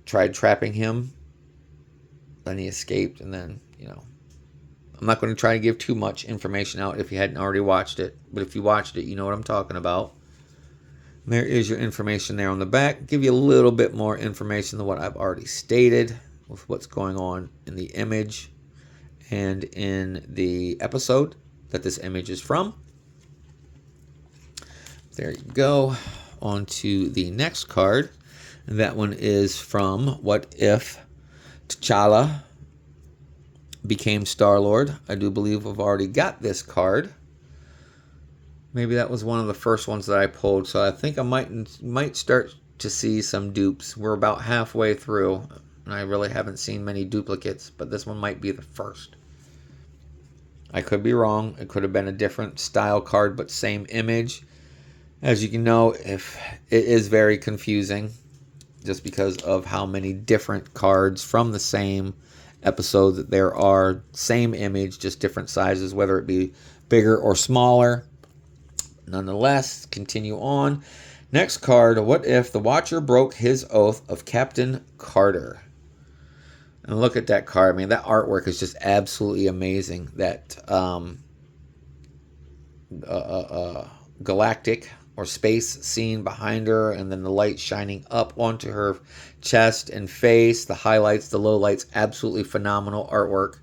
tried trapping him. Then he escaped, and then, I'm not going to try to give too much information out if you hadn't already watched it. But if you watched it, you know what I'm talking about. And there is your information there on the back. Give you a little bit more information than what I've already stated with what's going on in the image and in the episode that this image is from. There you go. On to the next card. And that one is from What If T'Challa Became Star-Lord. I do believe I've already got this card. Maybe that was one of the first ones that I pulled, so I think I might start to see some dupes. We're about halfway through, and I really haven't seen many duplicates, but this one might be the first. I could be wrong. It could have been a different style card, but same image. As you can know, if it is very confusing, just because of how many different cards from the same episode that there are. Same image, just different sizes, whether it be bigger or smaller. Nonetheless, continue on. Next card, What If the Watcher Broke His Oath of Captain Carter? And look at that card. I mean, that artwork is just absolutely amazing. That galactic or space scene behind her, and then the light shining up onto her chest and face. The highlights, the lowlights, absolutely phenomenal artwork.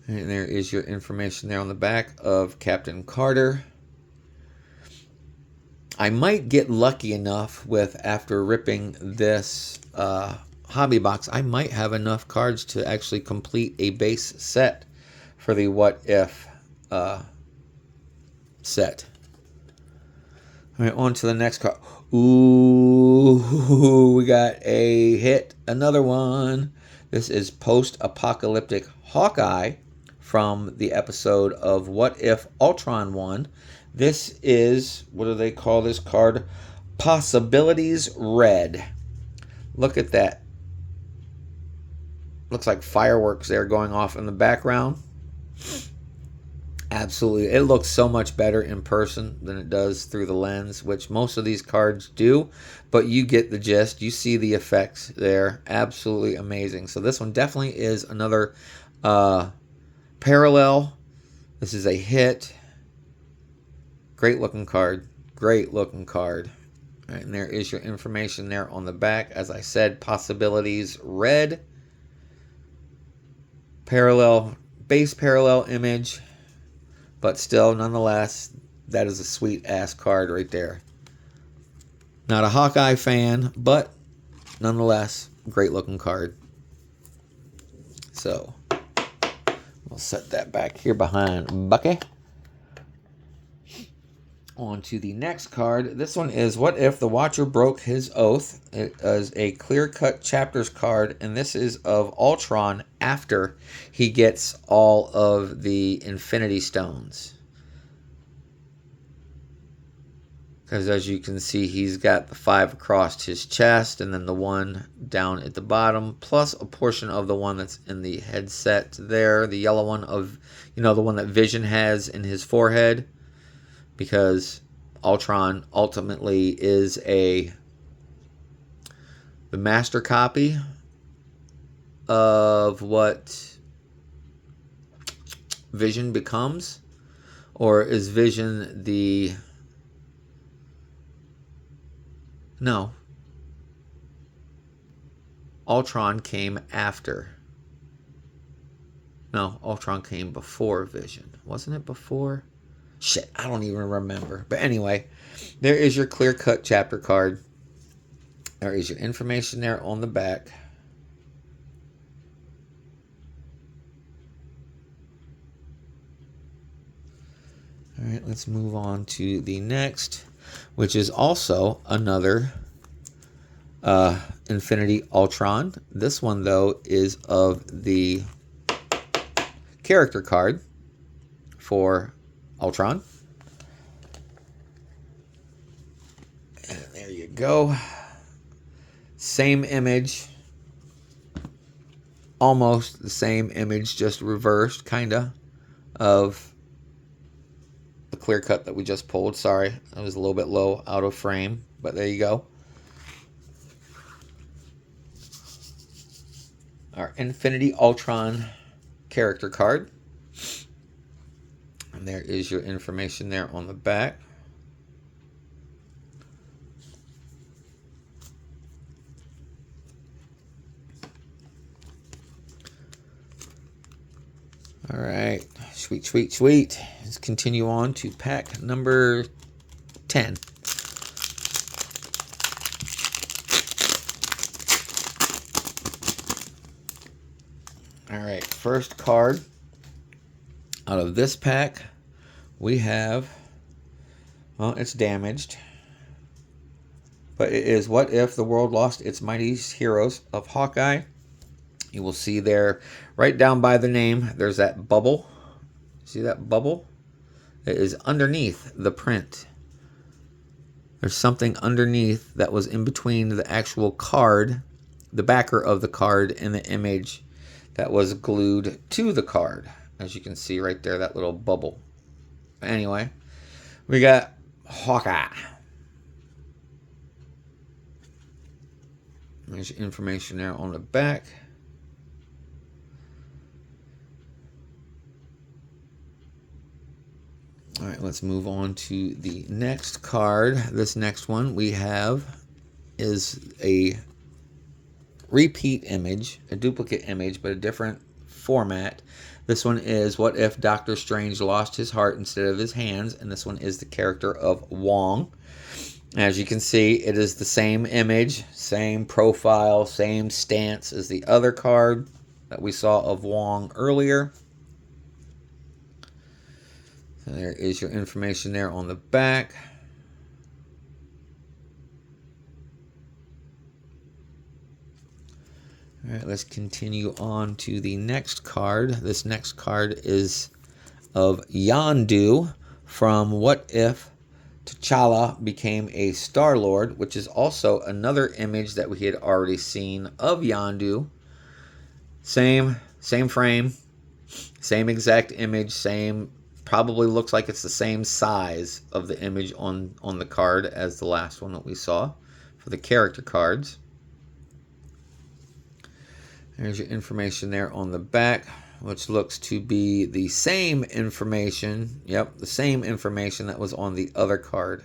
And there is your information there on the back of Captain Carter. I might get lucky enough with, after ripping this hobby box, I might have enough cards to actually complete a base set for the What If set. All right, on to the next card. Ooh, we got a hit. Another one. This is Post-Apocalyptic Hawkeye from the episode of What If Ultron 1. This is, what do they call this card? Possibilities Red. Look at that. Looks like fireworks there going off in the background. Absolutely. It looks so much better in person than it does through the lens, which most of these cards do, but you get the gist. You see the effects there. Absolutely amazing. So this one definitely is another parallel. This is a hit. Great looking card. Great looking card. All right, and there is your information there on the back. As I said, Possibilities Red. Parallel, base parallel image. But still, nonetheless, that is a sweet-ass card right there. Not a Hawkeye fan, but nonetheless, great-looking card. So, We'll set that back here behind Bucky. On to the next card. This one is What If the Watcher Broke His Oath. It is a clear-cut chapters card, and this is of Ultron after he gets all of the Infinity Stones. Because as you can see, he's got the 5 across his chest, and then the 1 down at the bottom, plus a portion of the one that's in the headset there, the yellow one of, the one that Vision has in his forehead. Because Ultron ultimately is the master copy of what Vision becomes, or is Vision No. Ultron came after. No, Ultron came before Vision. Wasn't it before? Shit, I don't even remember. But anyway, there is your clear-cut chapter card. There is your information there on the back. All right, let's move on to the next, which is also another Infinity Ultron. This one, though, is of the character card for Ultron. And there you go. Same image. Almost the same image, just reversed, kinda, of the clear cut that we just pulled. Sorry, I was a little bit low out of frame, but there you go. Our Infinity Ultron character card. And there is your information there on the back. All right. Sweet, sweet, sweet. Let's continue on to pack number 10. All right. First card out of this pack, we have, well, it's damaged, but it is What If the World Lost Its Mightiest Heroes of Hawkeye. You will see there, right down by the name, there's that bubble. See that bubble? It is underneath the print. There's something underneath that was in between the actual card, the backer of the card, and the image that was glued to the card. As you can see right there, that little bubble. Anyway, we got Hawkeye. There's information there on the back. All right, let's move on to the next card. This next one we have is a repeat image, a duplicate image, but a different format. This one is What If Doctor Strange Lost His Heart Instead of His Hands, and this one is the character of Wong. As you can see, it is the same image, same profile, same stance as the other card that we saw of Wong earlier. So there is your information there on the back. All right, let's continue on to the next card. This next card is of Yondu from What If T'Challa Became a Star-Lord, which is also another image that we had already seen of Yondu. Same frame, same exact image, same, probably looks like it's the same size of the image on the card as the last one that we saw for the character cards. There's your information there on the back, which looks to be the same information. Yep, the same information that was on the other card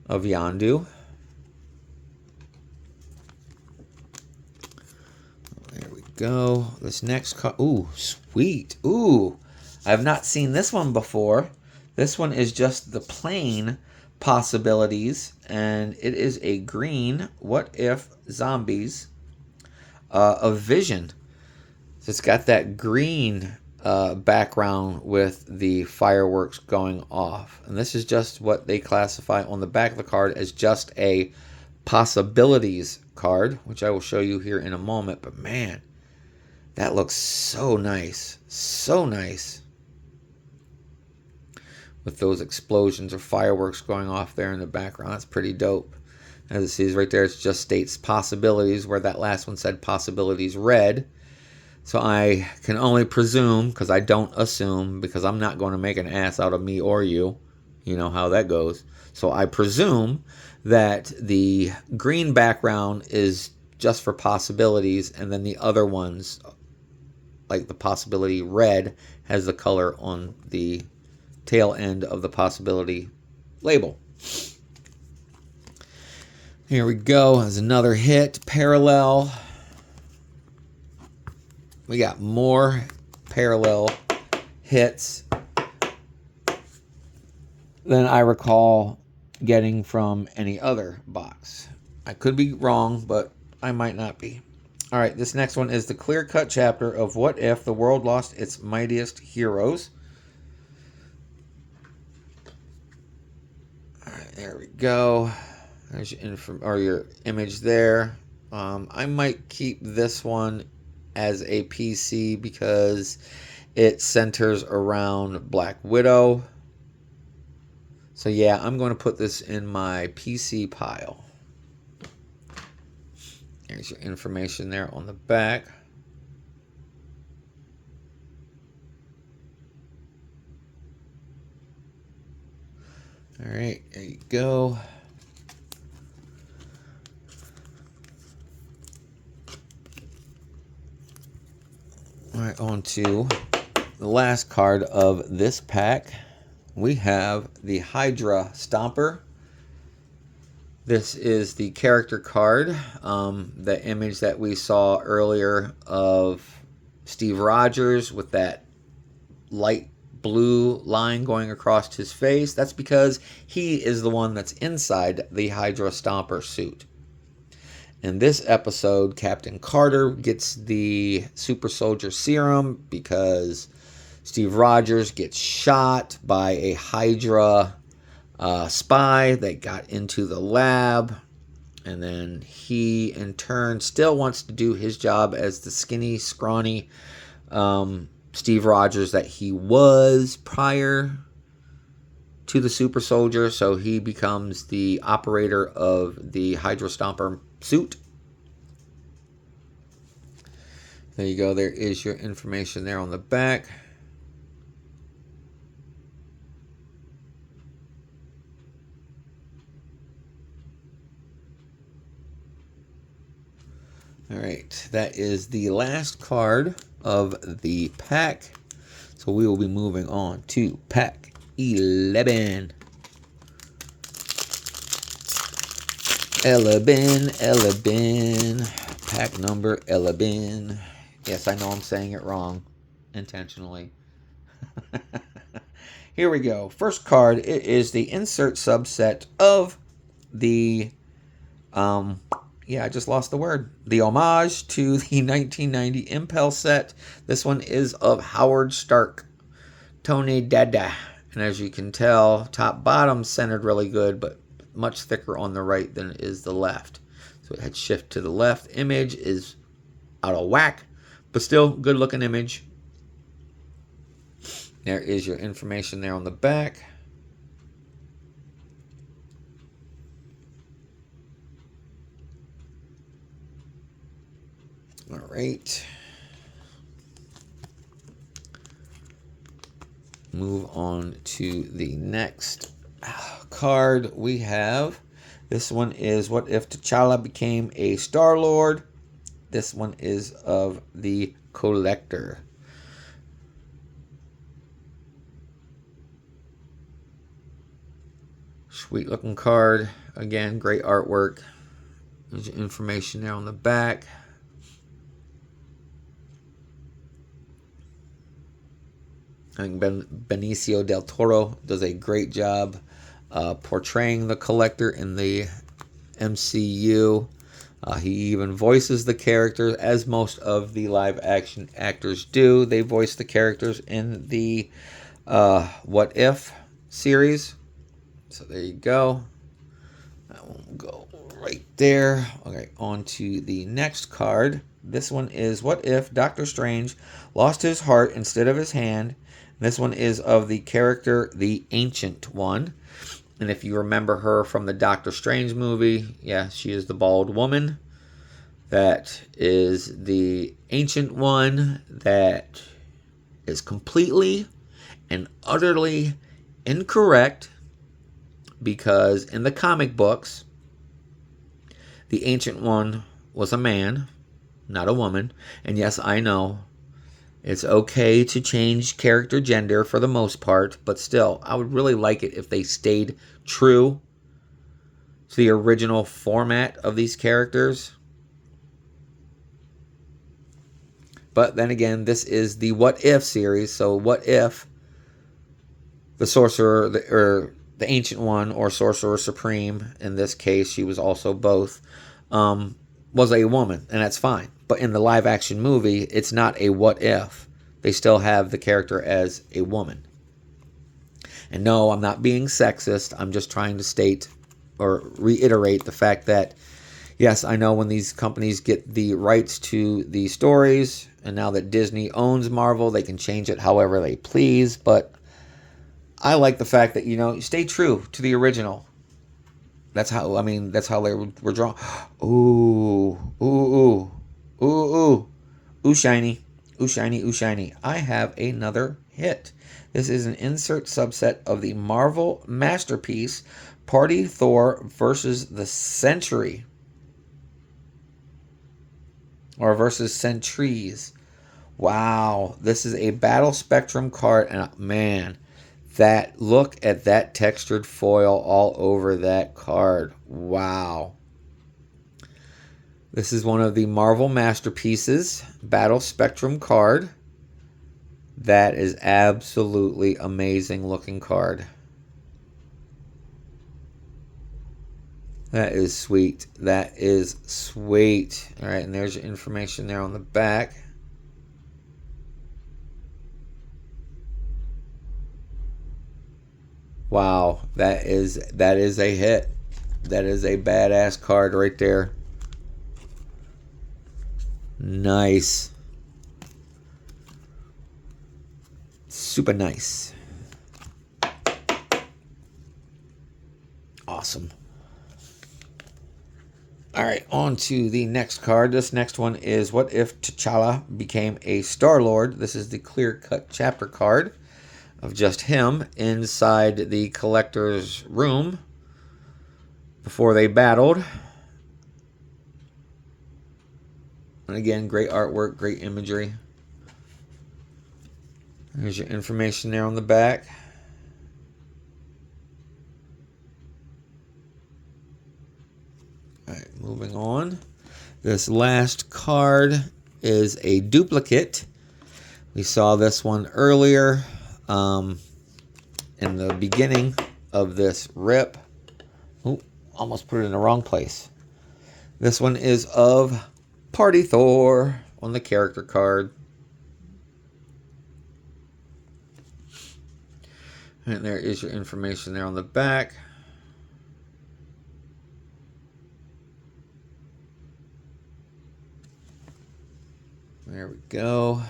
of Yondu. There we go. This next card. Ooh, sweet. Ooh, I have not seen this one before. This one is just the plain possibilities, and it is a green What If Zombies of Vision. So it's got that green background with the fireworks going off. And this is just what they classify on the back of the card as just a possibilities card, which I will show you here in a moment. But man, that looks so nice. So nice. With those explosions or fireworks going off there in the background. That's pretty dope. As it sees right there, it just states possibilities, where that last one said possibilities red. So I can only presume, because I don't assume, because I'm not going to make an ass out of me or you. You know how that goes. So I presume that the green background is just for possibilities, and then the other ones, like the possibility red, has the color on the tail end of the possibility label. Here we go. There's another hit. Parallel. We got more parallel hits than I recall getting from any other box. I could be wrong, but I might not be. All right, this next one is the clear-cut chapter of What If the World Lost Its Mightiest Heroes. All right, there we go. There's your image there. I might keep this one as a PC because it centers around Black Widow. So yeah, I'm going to put this in my PC pile. There's your information there on the back. All right, there you go. All right, on to the last card of this pack. We have the Hydra Stomper. This is the character card, the image that we saw earlier of Steve Rogers with that light blue line going across his face. That's because he is the one that's inside the Hydra Stomper suit. In this episode, Captain Carter gets the super soldier serum because Steve Rogers gets shot by a Hydra spy that got into the lab. And then he, in turn, still wants to do his job as the skinny, scrawny Steve Rogers that he was prior to the super soldier. So he becomes the operator of the Hydra Stomper suit. There you go. There is your information there on the back. All right, that is the last card of the pack. So we will be moving on to pack 11. 11. Pack number 11. Yes, I know I'm saying it wrong intentionally. Here we go. First card, it is the insert subset of the I just lost the word. The homage to the 1990 Impel set. This one is of Howard Stark. Tony Dada. And as you can tell, top bottom centered really good, but much thicker on the right than it is the left. So it had shift to the left. Image is out of whack, but still good looking image. There is your information there on the back. All right. Move on to the next card we have. This one is What If T'Challa Became a Star-Lord? This one is of the Collector. Sweet looking card. Again, great artwork. There's your information there on the back. I think Benicio del Toro does a great job portraying the Collector in the MCU. He even voices the characters, as most of the live action actors do. They voice the characters in the What If series. So there you go. That one will go right there. Okay, on to the next card. This one is What If Doctor Strange lost his heart instead of his hand. This one is of the character the Ancient One. And if you remember her from the Doctor Strange movie, yeah, she is the bald woman. That is the Ancient One that is completely and utterly incorrect, because in the comic books, the Ancient One was a man, not a woman. And yes, I know it's okay to change character gender for the most part, but still, I would really like it if they stayed true to the original format of these characters. But then again, this is the What If series, so what if the Sorcerer, or the Ancient One, or Sorcerer Supreme, in this case, she was also both, was a woman, and that's fine. But in the live action movie, it's not a what if. They still have the character as a woman. And no, I'm not being sexist. I'm just trying to state or reiterate the fact that, yes, I know when these companies get the rights to the stories, and now that Disney owns Marvel, they can change it however they please. But I like the fact that, you stay true to the original. That's how they were drawn. Ooh, ooh, ooh, ooh, ooh, ooh, shiny, ooh, shiny, ooh, shiny. I have another hit. This is an insert subset of the Marvel masterpiece, Party Thor versus the Century. Or versus Sentries. Wow, this is a Battle Spectrum card, and man, look at that textured foil all over that card. Wow. This is one of the Marvel masterpieces, Battle Spectrum card. That is absolutely amazing looking card. That is sweet. That is sweet. All right, and there's your information there on the back. Wow, that is a hit. That is a badass card right there. Nice. Super nice. Awesome. All right, on to the next card. This next one is What If T'Challa Became a Star-Lord? This is the clear-cut chapter card of just him inside the collector's room before they battled. And again, great artwork, great imagery. There's your information there on the back. All right, moving on. This last card is a duplicate. We saw this one earlier in the beginning of this rip. Oh, almost put it in the wrong place. This one is of Party Thor on the character card. And there is your information there on the back. There we go.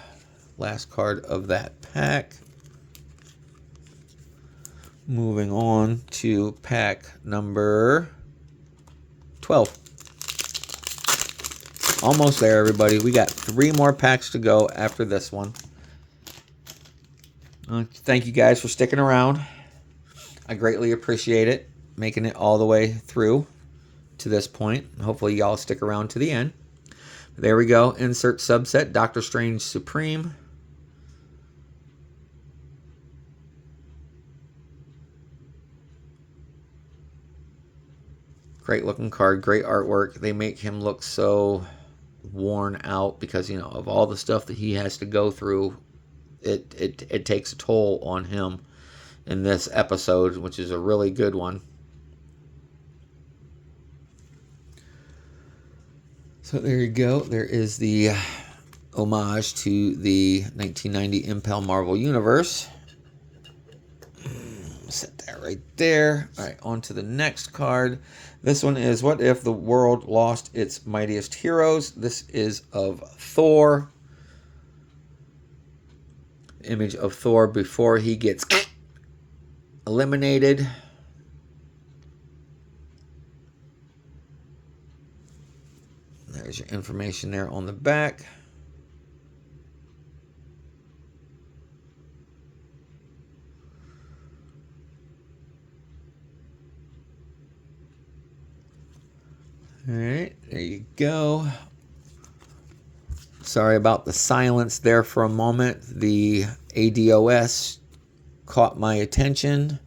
Last card of that pack. Moving on to pack number 12. Almost there, everybody. We got 3 more packs to go after this one. Thank you guys for sticking around. I greatly appreciate it, making it all the way through to this point. Hopefully y'all stick around to the end. There we go. Insert subset, Doctor Strange Supreme. Great looking card, great artwork. They make him look so worn out because, of all the stuff that he has to go through. It takes a toll on him in this episode, which is a really good one. So there you go. There is the homage to the 1990 Impel Marvel Universe. Set that right there. All right, on to the next card. This one is What If the World Lost Its Mightiest Heroes? This is of Thor. Image of Thor before he gets eliminated. There's your information there on the back. All right, there you go. Sorry about the silence there for a moment. The ADOS caught my attention.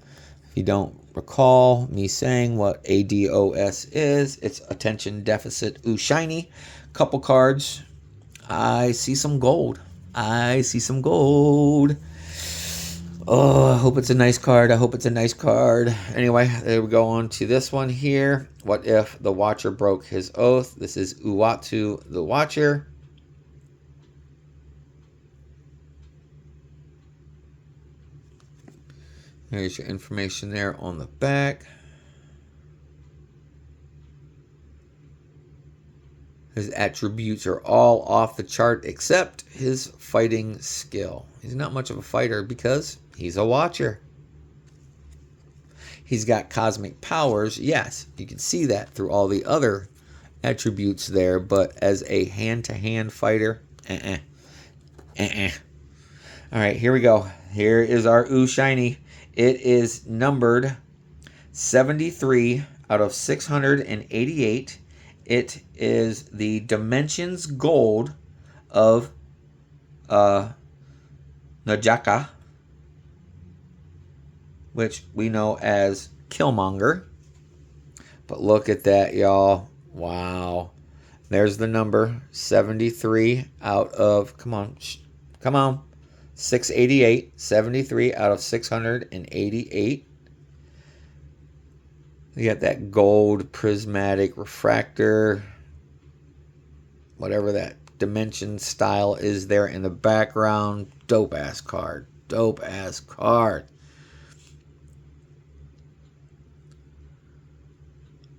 If you don't recall me saying what ADOS is, it's Attention Deficit Ooh Shiny. Couple cards. I see some gold. I see some gold. Oh, I hope it's a nice card. I hope it's a nice card. Anyway, there we go on to this one here. What if the Watcher broke his oath? This is Uatu the Watcher. There's your information there on the back. His attributes are all off the chart except his fighting skill. He's not much of a fighter because he's a Watcher. He's got cosmic powers. Yes, you can see that through all the other attributes there. But as a hand-to-hand fighter, All right, here we go. Here is our Ooh Shiny. It is numbered 73 out of 688. It is the Dimensions Gold of Najaka, which we know as Killmonger. But look at that, y'all. Wow. There's the number, 73 out of, come on, 688, 73 out of 688. You got that gold prismatic refractor, whatever that dimension style is there in the background. Dope ass card. Dope ass card.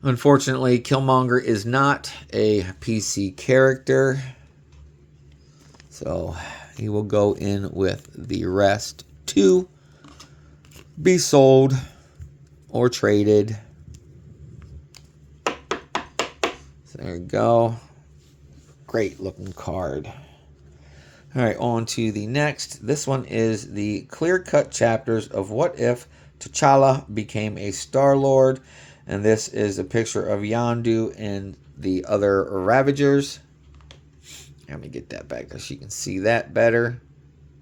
Unfortunately, Killmonger is not a PC character, so he will go in with the rest to be sold or traded. So there you go. Great looking card. All right, on to the next. This one is the clear-cut chapters of What If T'Challa Became a Star-Lord. And this is a picture of Yondu and the other Ravagers. Let me get that back so you can see that better.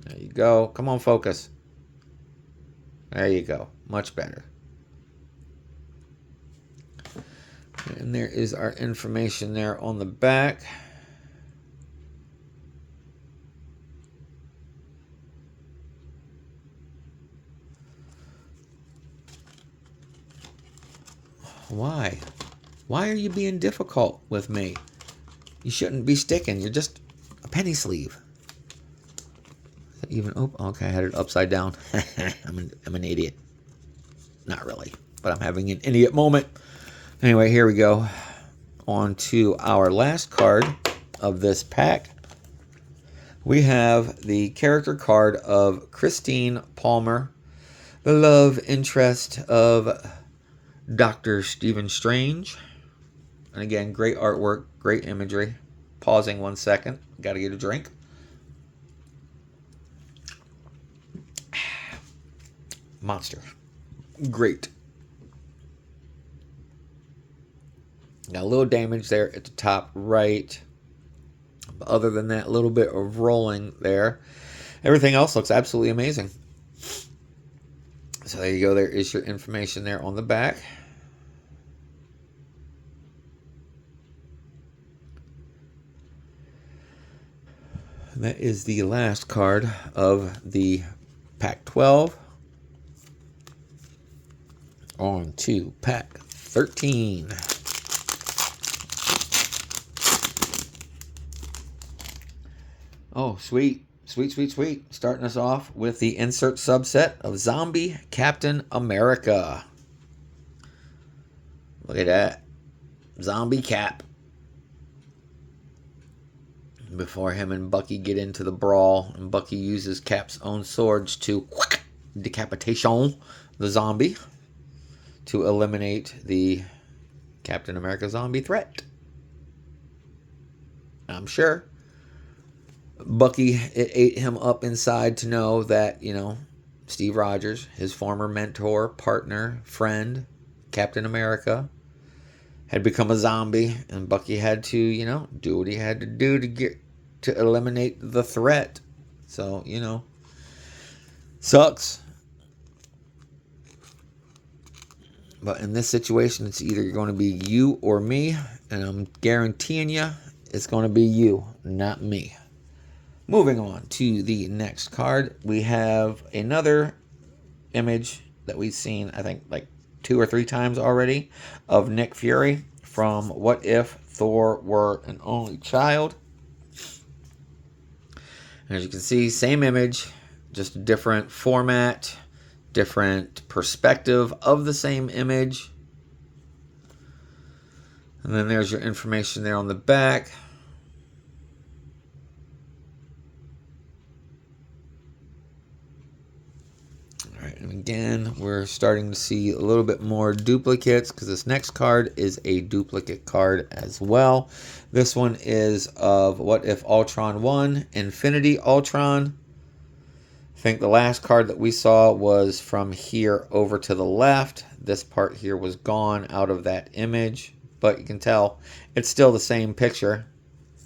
There you go. Come on, focus. There you go. Much better. And there is our information there on the back. Why? Why are you being difficult with me? You shouldn't be sticking. You're just a penny sleeve. Is that even open? Okay, I had it upside down. I'm an idiot. Not really, but I'm having an idiot moment. Anyway, here we go. On to our last card of this pack. We have the character card of Christine Palmer, the love interest of Dr. Stephen Strange. And again, great artwork, great imagery. Pausing 1 second. Got to get a drink. Monster. Great. Got a little damage there at the top right. But other than that, a little bit of rolling there. Everything else looks absolutely amazing. So there you go. There is your information there on the back. And that is the last card of the pack 12. On to pack 13. Oh, sweet. Sweet, sweet, sweet. Starting us off with the insert subset of Zombie Captain America. Look at that. Zombie Cap. Before him and Bucky get into the brawl, and Bucky uses Cap's own swords to decapitation the zombie to eliminate the Captain America zombie threat. I'm sure Bucky, it ate him up inside to know that, Steve Rogers, his former mentor, partner, friend, Captain America, had become a zombie, and Bucky had to, do what he had to do to eliminate the threat. So, sucks. But in this situation, it's either going to be you or me, and I'm guaranteeing you it's going to be you, not me. Moving on to the next card, we have another image that we've seen, I think, like 2 or 3 times already, of Nick Fury from What If Thor Were an Only Child. And as you can see, same image, just a different format, different perspective of the same image. And then there's your information there on the back. And again, we're starting to see a little bit more duplicates because this next card is a duplicate card as well. This one is of What If Ultron 1, Infinity Ultron. I think the last card that we saw was from here over to the left. This part here was gone out of that image, but you can tell it's still the same picture,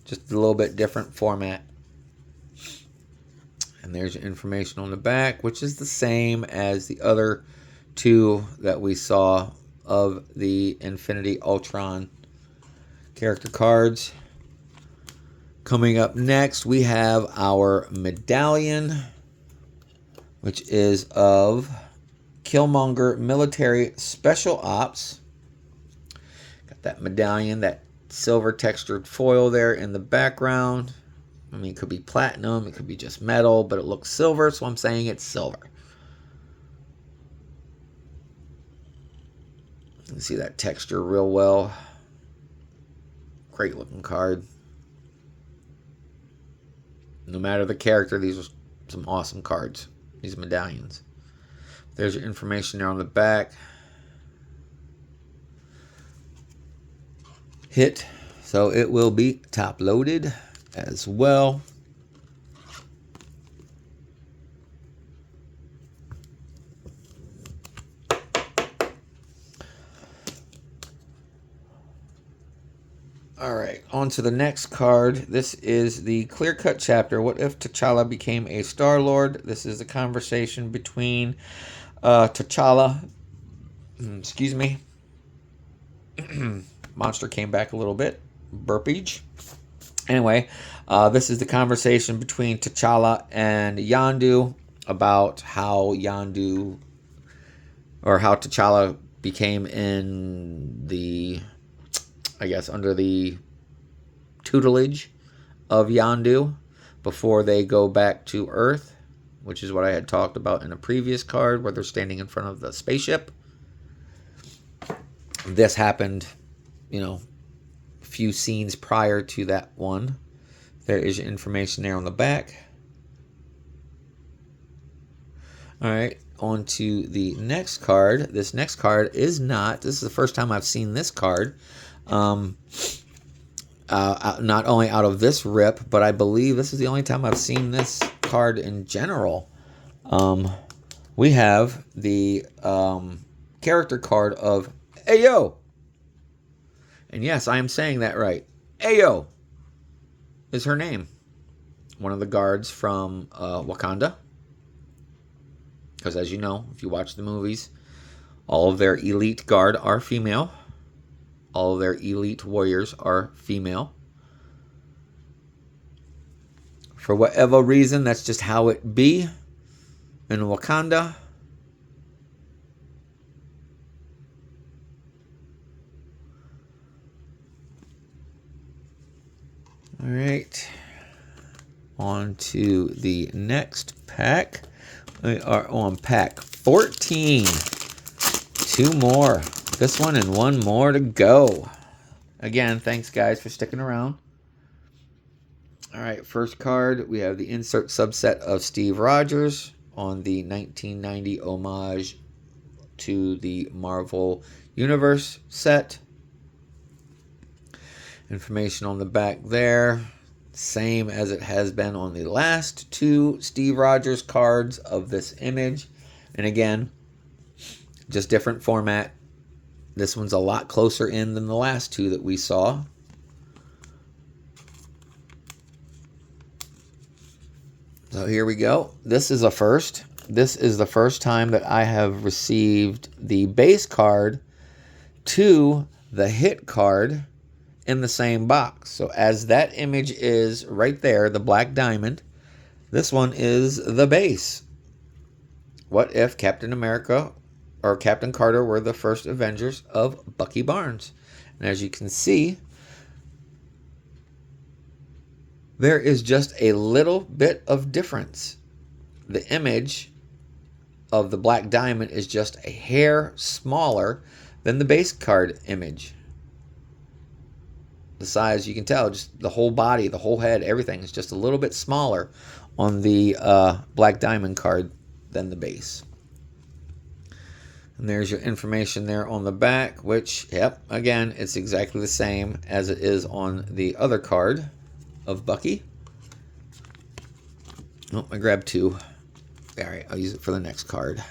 just a little bit different format. And there's your information on the back, which is the same as the other 2 that we saw of the Infinity Ultron character cards. Coming up next, we have our medallion, which is of Killmonger Military Special Ops. Got that medallion, that silver textured foil there in the background. I mean, it could be platinum, it could be just metal, but it looks silver, so I'm saying it's silver. You can see that texture real well. Great looking card. No matter the character, these are some awesome cards, these medallions. There's your information there on the back. Hit, so it will be top loaded as well. All right, on to the next card. This is the clear-cut chapter. What if T'Challa became a Star-Lord? This is a conversation between T'Challa. Excuse me. Monster came back a little bit. Burpeage. Anyway, this is the conversation between T'Challa and Yondu about how T'Challa became in the, I guess, under the tutelage of Yondu before they go back to Earth, which is what I had talked about in a previous card where they're standing in front of the spaceship. This happened, a few scenes prior to that one. There is your information there on the back. All right, on to the next card. This next card this is the first time I've seen this card. Not only out of this rip, but I believe this is the only time I've seen this card in general. We have the character card of Ayo. And yes, I am saying that right. Ayo is her name. One of the guards from Wakanda. Because as you know, if you watch the movies, all of their elite guard are female. All of their elite warriors are female. For whatever reason, that's just how it be in Wakanda. All right. On to the next pack. We are on pack 14. 2 more. This one and 1 more to go. Again, thanks guys for sticking around. All right, first card, we have the insert subset of Steve Rogers on the 1990 homage to the Marvel Universe set. Information on the back there, same as it has been on the last 2 Steve Rogers cards of this image. And again, just different format. This one's a lot closer in than the last 2 that we saw. So here we go. This is a first. This is the first time that I have received the base card to the hit card in the same box. So as that image is right there, the black diamond, this one is the base. What if Captain America or Captain Carter were the first Avengers of Bucky Barnes? And as you can see, there is just a little bit of difference. The image of the black diamond is just a hair smaller than the base card image. The size, you can tell, just the whole body, the whole head, everything is just a little bit smaller on the black diamond card than the base. And there's your information there on the back, which, yep, again, it's exactly the same as it is on the other card of Bucky. Oh, I grabbed 2. All right, I'll use it for the next card.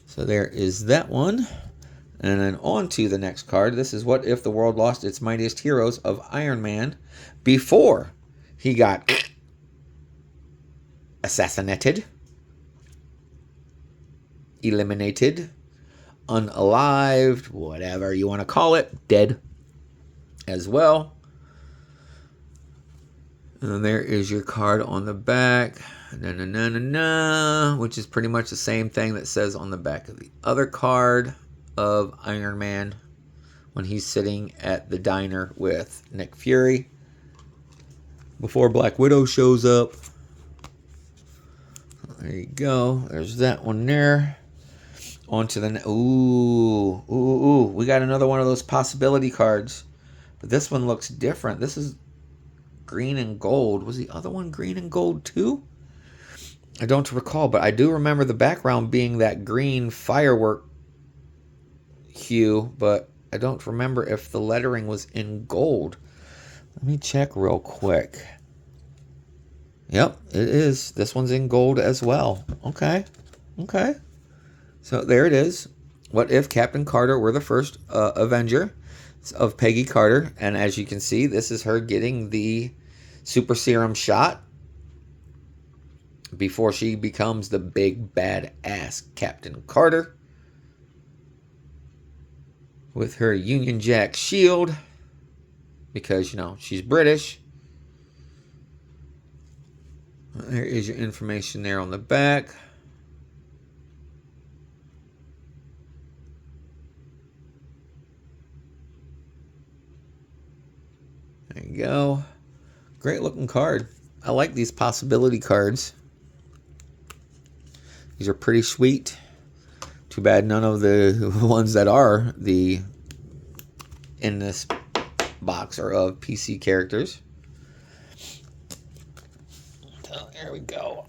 So there is that one. And then on to the next card. This is what if the world lost its mightiest heroes of Iron Man before he got assassinated, eliminated, unalived, whatever you want to call it, dead as well. And then there is your card on the back, which is pretty much the same thing that says on the back of the other card of Iron Man when he's sitting at the diner with Nick Fury before Black Widow shows up. There you go. There's that one there. On to the... Ooh. We got another one of those possibility cards. But this one looks different. This is green and gold. Was the other one green and gold too? I don't recall, but I do remember the background being that green firework hue, but I don't remember if the lettering was in gold. Let me check real quick. Yep, it is. This one's in gold as well. Okay. So there it is. What if Captain Carter were the first Avenger of Peggy Carter? And as you can see, this is her getting the super serum shot before she becomes the big badass Captain Carter with her Union Jack shield, because, you know, she's British. There is your information there on the back. There you go. Great looking card. I like these possibility cards. These are pretty sweet. Too bad none of the ones that are in this box are of PC characters. So there we go.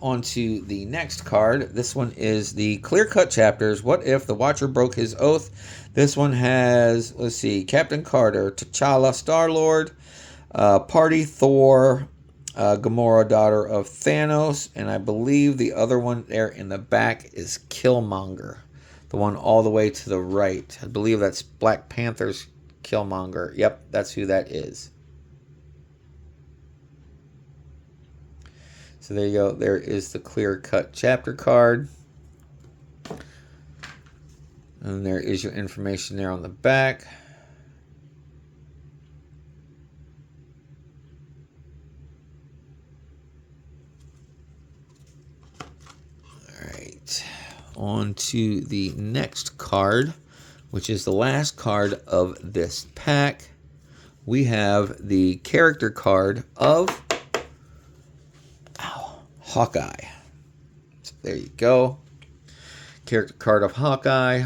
On to the next card. This one is the Clear Cut Chapters. What if the Watcher broke his oath? This one has, let's see, Captain Carter, T'Challa, Star-Lord, Party, Thor, Gamora, daughter of Thanos, and I believe the other one there in the back is Killmonger, the one all the way to the right. I believe that's Black Panther's Killmonger. Yep, that's who that is. So there you go. There is the Clear Cut Chapter card. And there is your information there on the back. Alright. On to the next card, which is the last card of this pack. We have the character card of Hawkeye. So there you go. Character card of Hawkeye.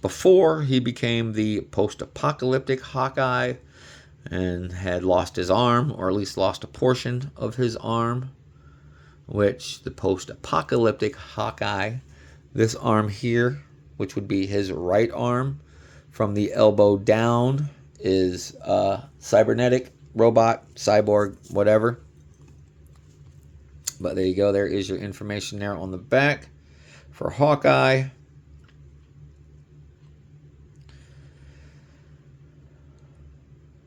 Before he became the post-apocalyptic Hawkeye and had lost his arm, or at least lost a portion of his arm, which the post-apocalyptic Hawkeye, this arm here, which would be his right arm, from the elbow down, is cybernetic, robot, cyborg, whatever. But there you go. There is your information there on the back for Hawkeye.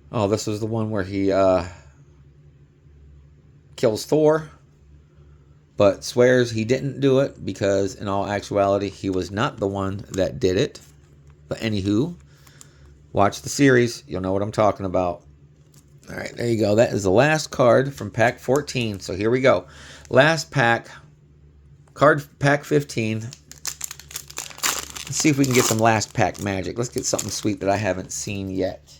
Oh, this is the one where he kills Thor, but swears he didn't do it because in all actuality he was not the one that did it. But anywho, watch the series. You'll know what I'm talking about. All right, there you go. That is the last card from pack 14. So here we go. Last pack, card pack 15. Let's see if we can get some last pack magic. Let's get something sweet that I haven't seen yet.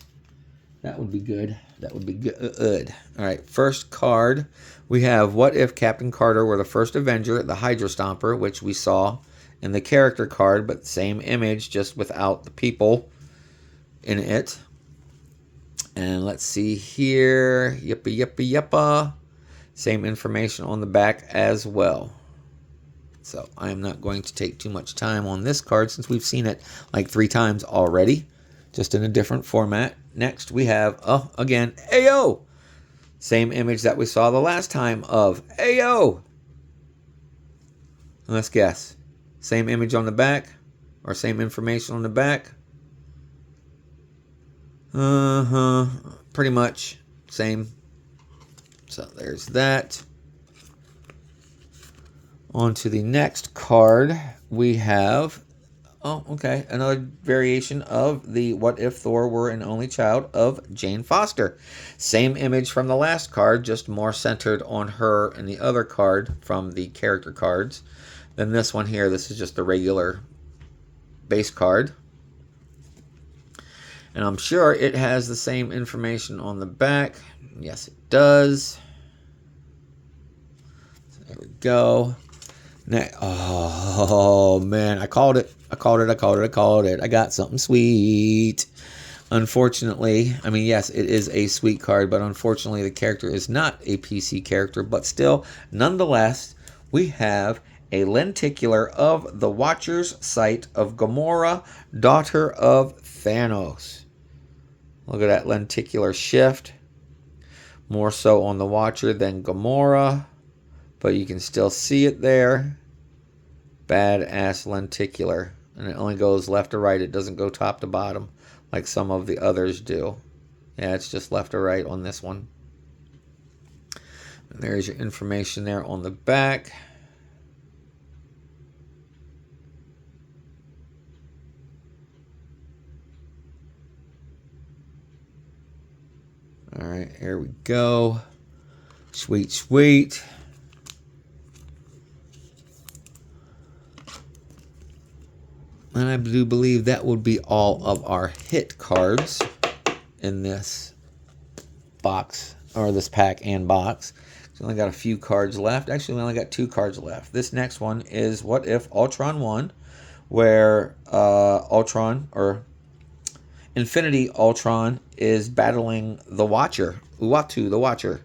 That would be good. That would be good. All right, first card. We have What If Captain Carter Were the First Avenger, the Hydra Stomper, which we saw in the character card, but same image, just without the people in it. And let's see here. Yippa. Same information on the back as well. So I am not going to take too much time on this card since we've seen it like 3 times already, just in a different format. Next we have, oh, again, AO. Same image that we saw the last time of AO. Let's guess. Same image on the back, or same information on the back. Pretty much same. So there's that. On to the next card. We have, oh, okay, another variation of the What If Thor Were an Only Child of Jane Foster. Same image from the last card, just more centered on her and the other card from the character cards. Then this one here, this is just a regular base card. And I'm sure it has the same information on the back. Yes, it does. So there we go. Oh, man, I called it. I got something sweet. Unfortunately, I mean, yes, it is a sweet card, but unfortunately the character is not a PC character. But still, nonetheless, we have a lenticular of the Watcher's Sight of Gamora, daughter of Thanos. Look at that lenticular shift. More so on the Watcher than Gamora, but you can still see it there. Badass lenticular. And it only goes left to right. It doesn't go top to bottom like some of the others do. Yeah, it's just left to right on this one. And there's your information there on the back. All right, here we go. Sweet, sweet. And I do believe that would be all of our hit cards in this box, or this pack and box. We only got a few cards left. Actually, we only got 2 cards left. This next one is What If Ultron 1, where Ultron, or Infinity Ultron, is battling the Watcher, Uatu the Watcher.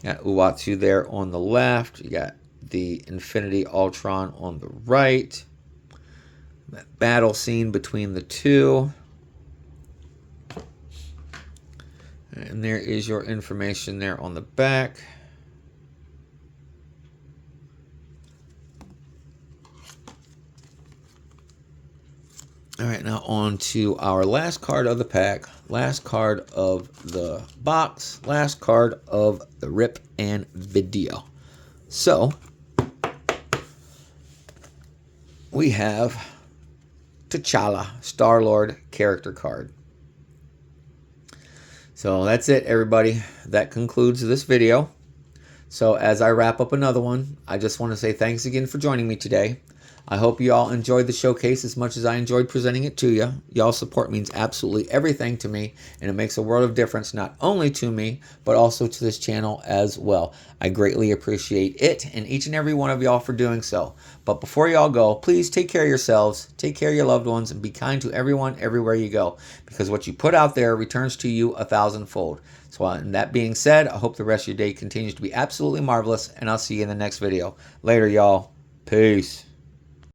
You got Uatu there on the left. You got the Infinity Ultron on the right. That battle scene between the two. And there is your information there on the back. All right, now on to our last card of the pack, last card of the box, last card of the rip and video. So, we have T'Challa, Star-Lord character card. So that's it, everybody. That concludes this video. So as I wrap up another one, I just want to say thanks again for joining me today. I hope you all enjoyed the showcase as much as I enjoyed presenting it to you. Y'all support means absolutely everything to me, and it makes a world of difference not only to me, but also to this channel as well. I greatly appreciate it and each and every one of y'all for doing so. But before y'all go, please take care of yourselves, take care of your loved ones, and be kind to everyone everywhere you go, because what you put out there returns to you 1,000-fold. So and that being said, I hope the rest of your day continues to be absolutely marvelous, and I'll see you in the next video. Later, y'all. Peace.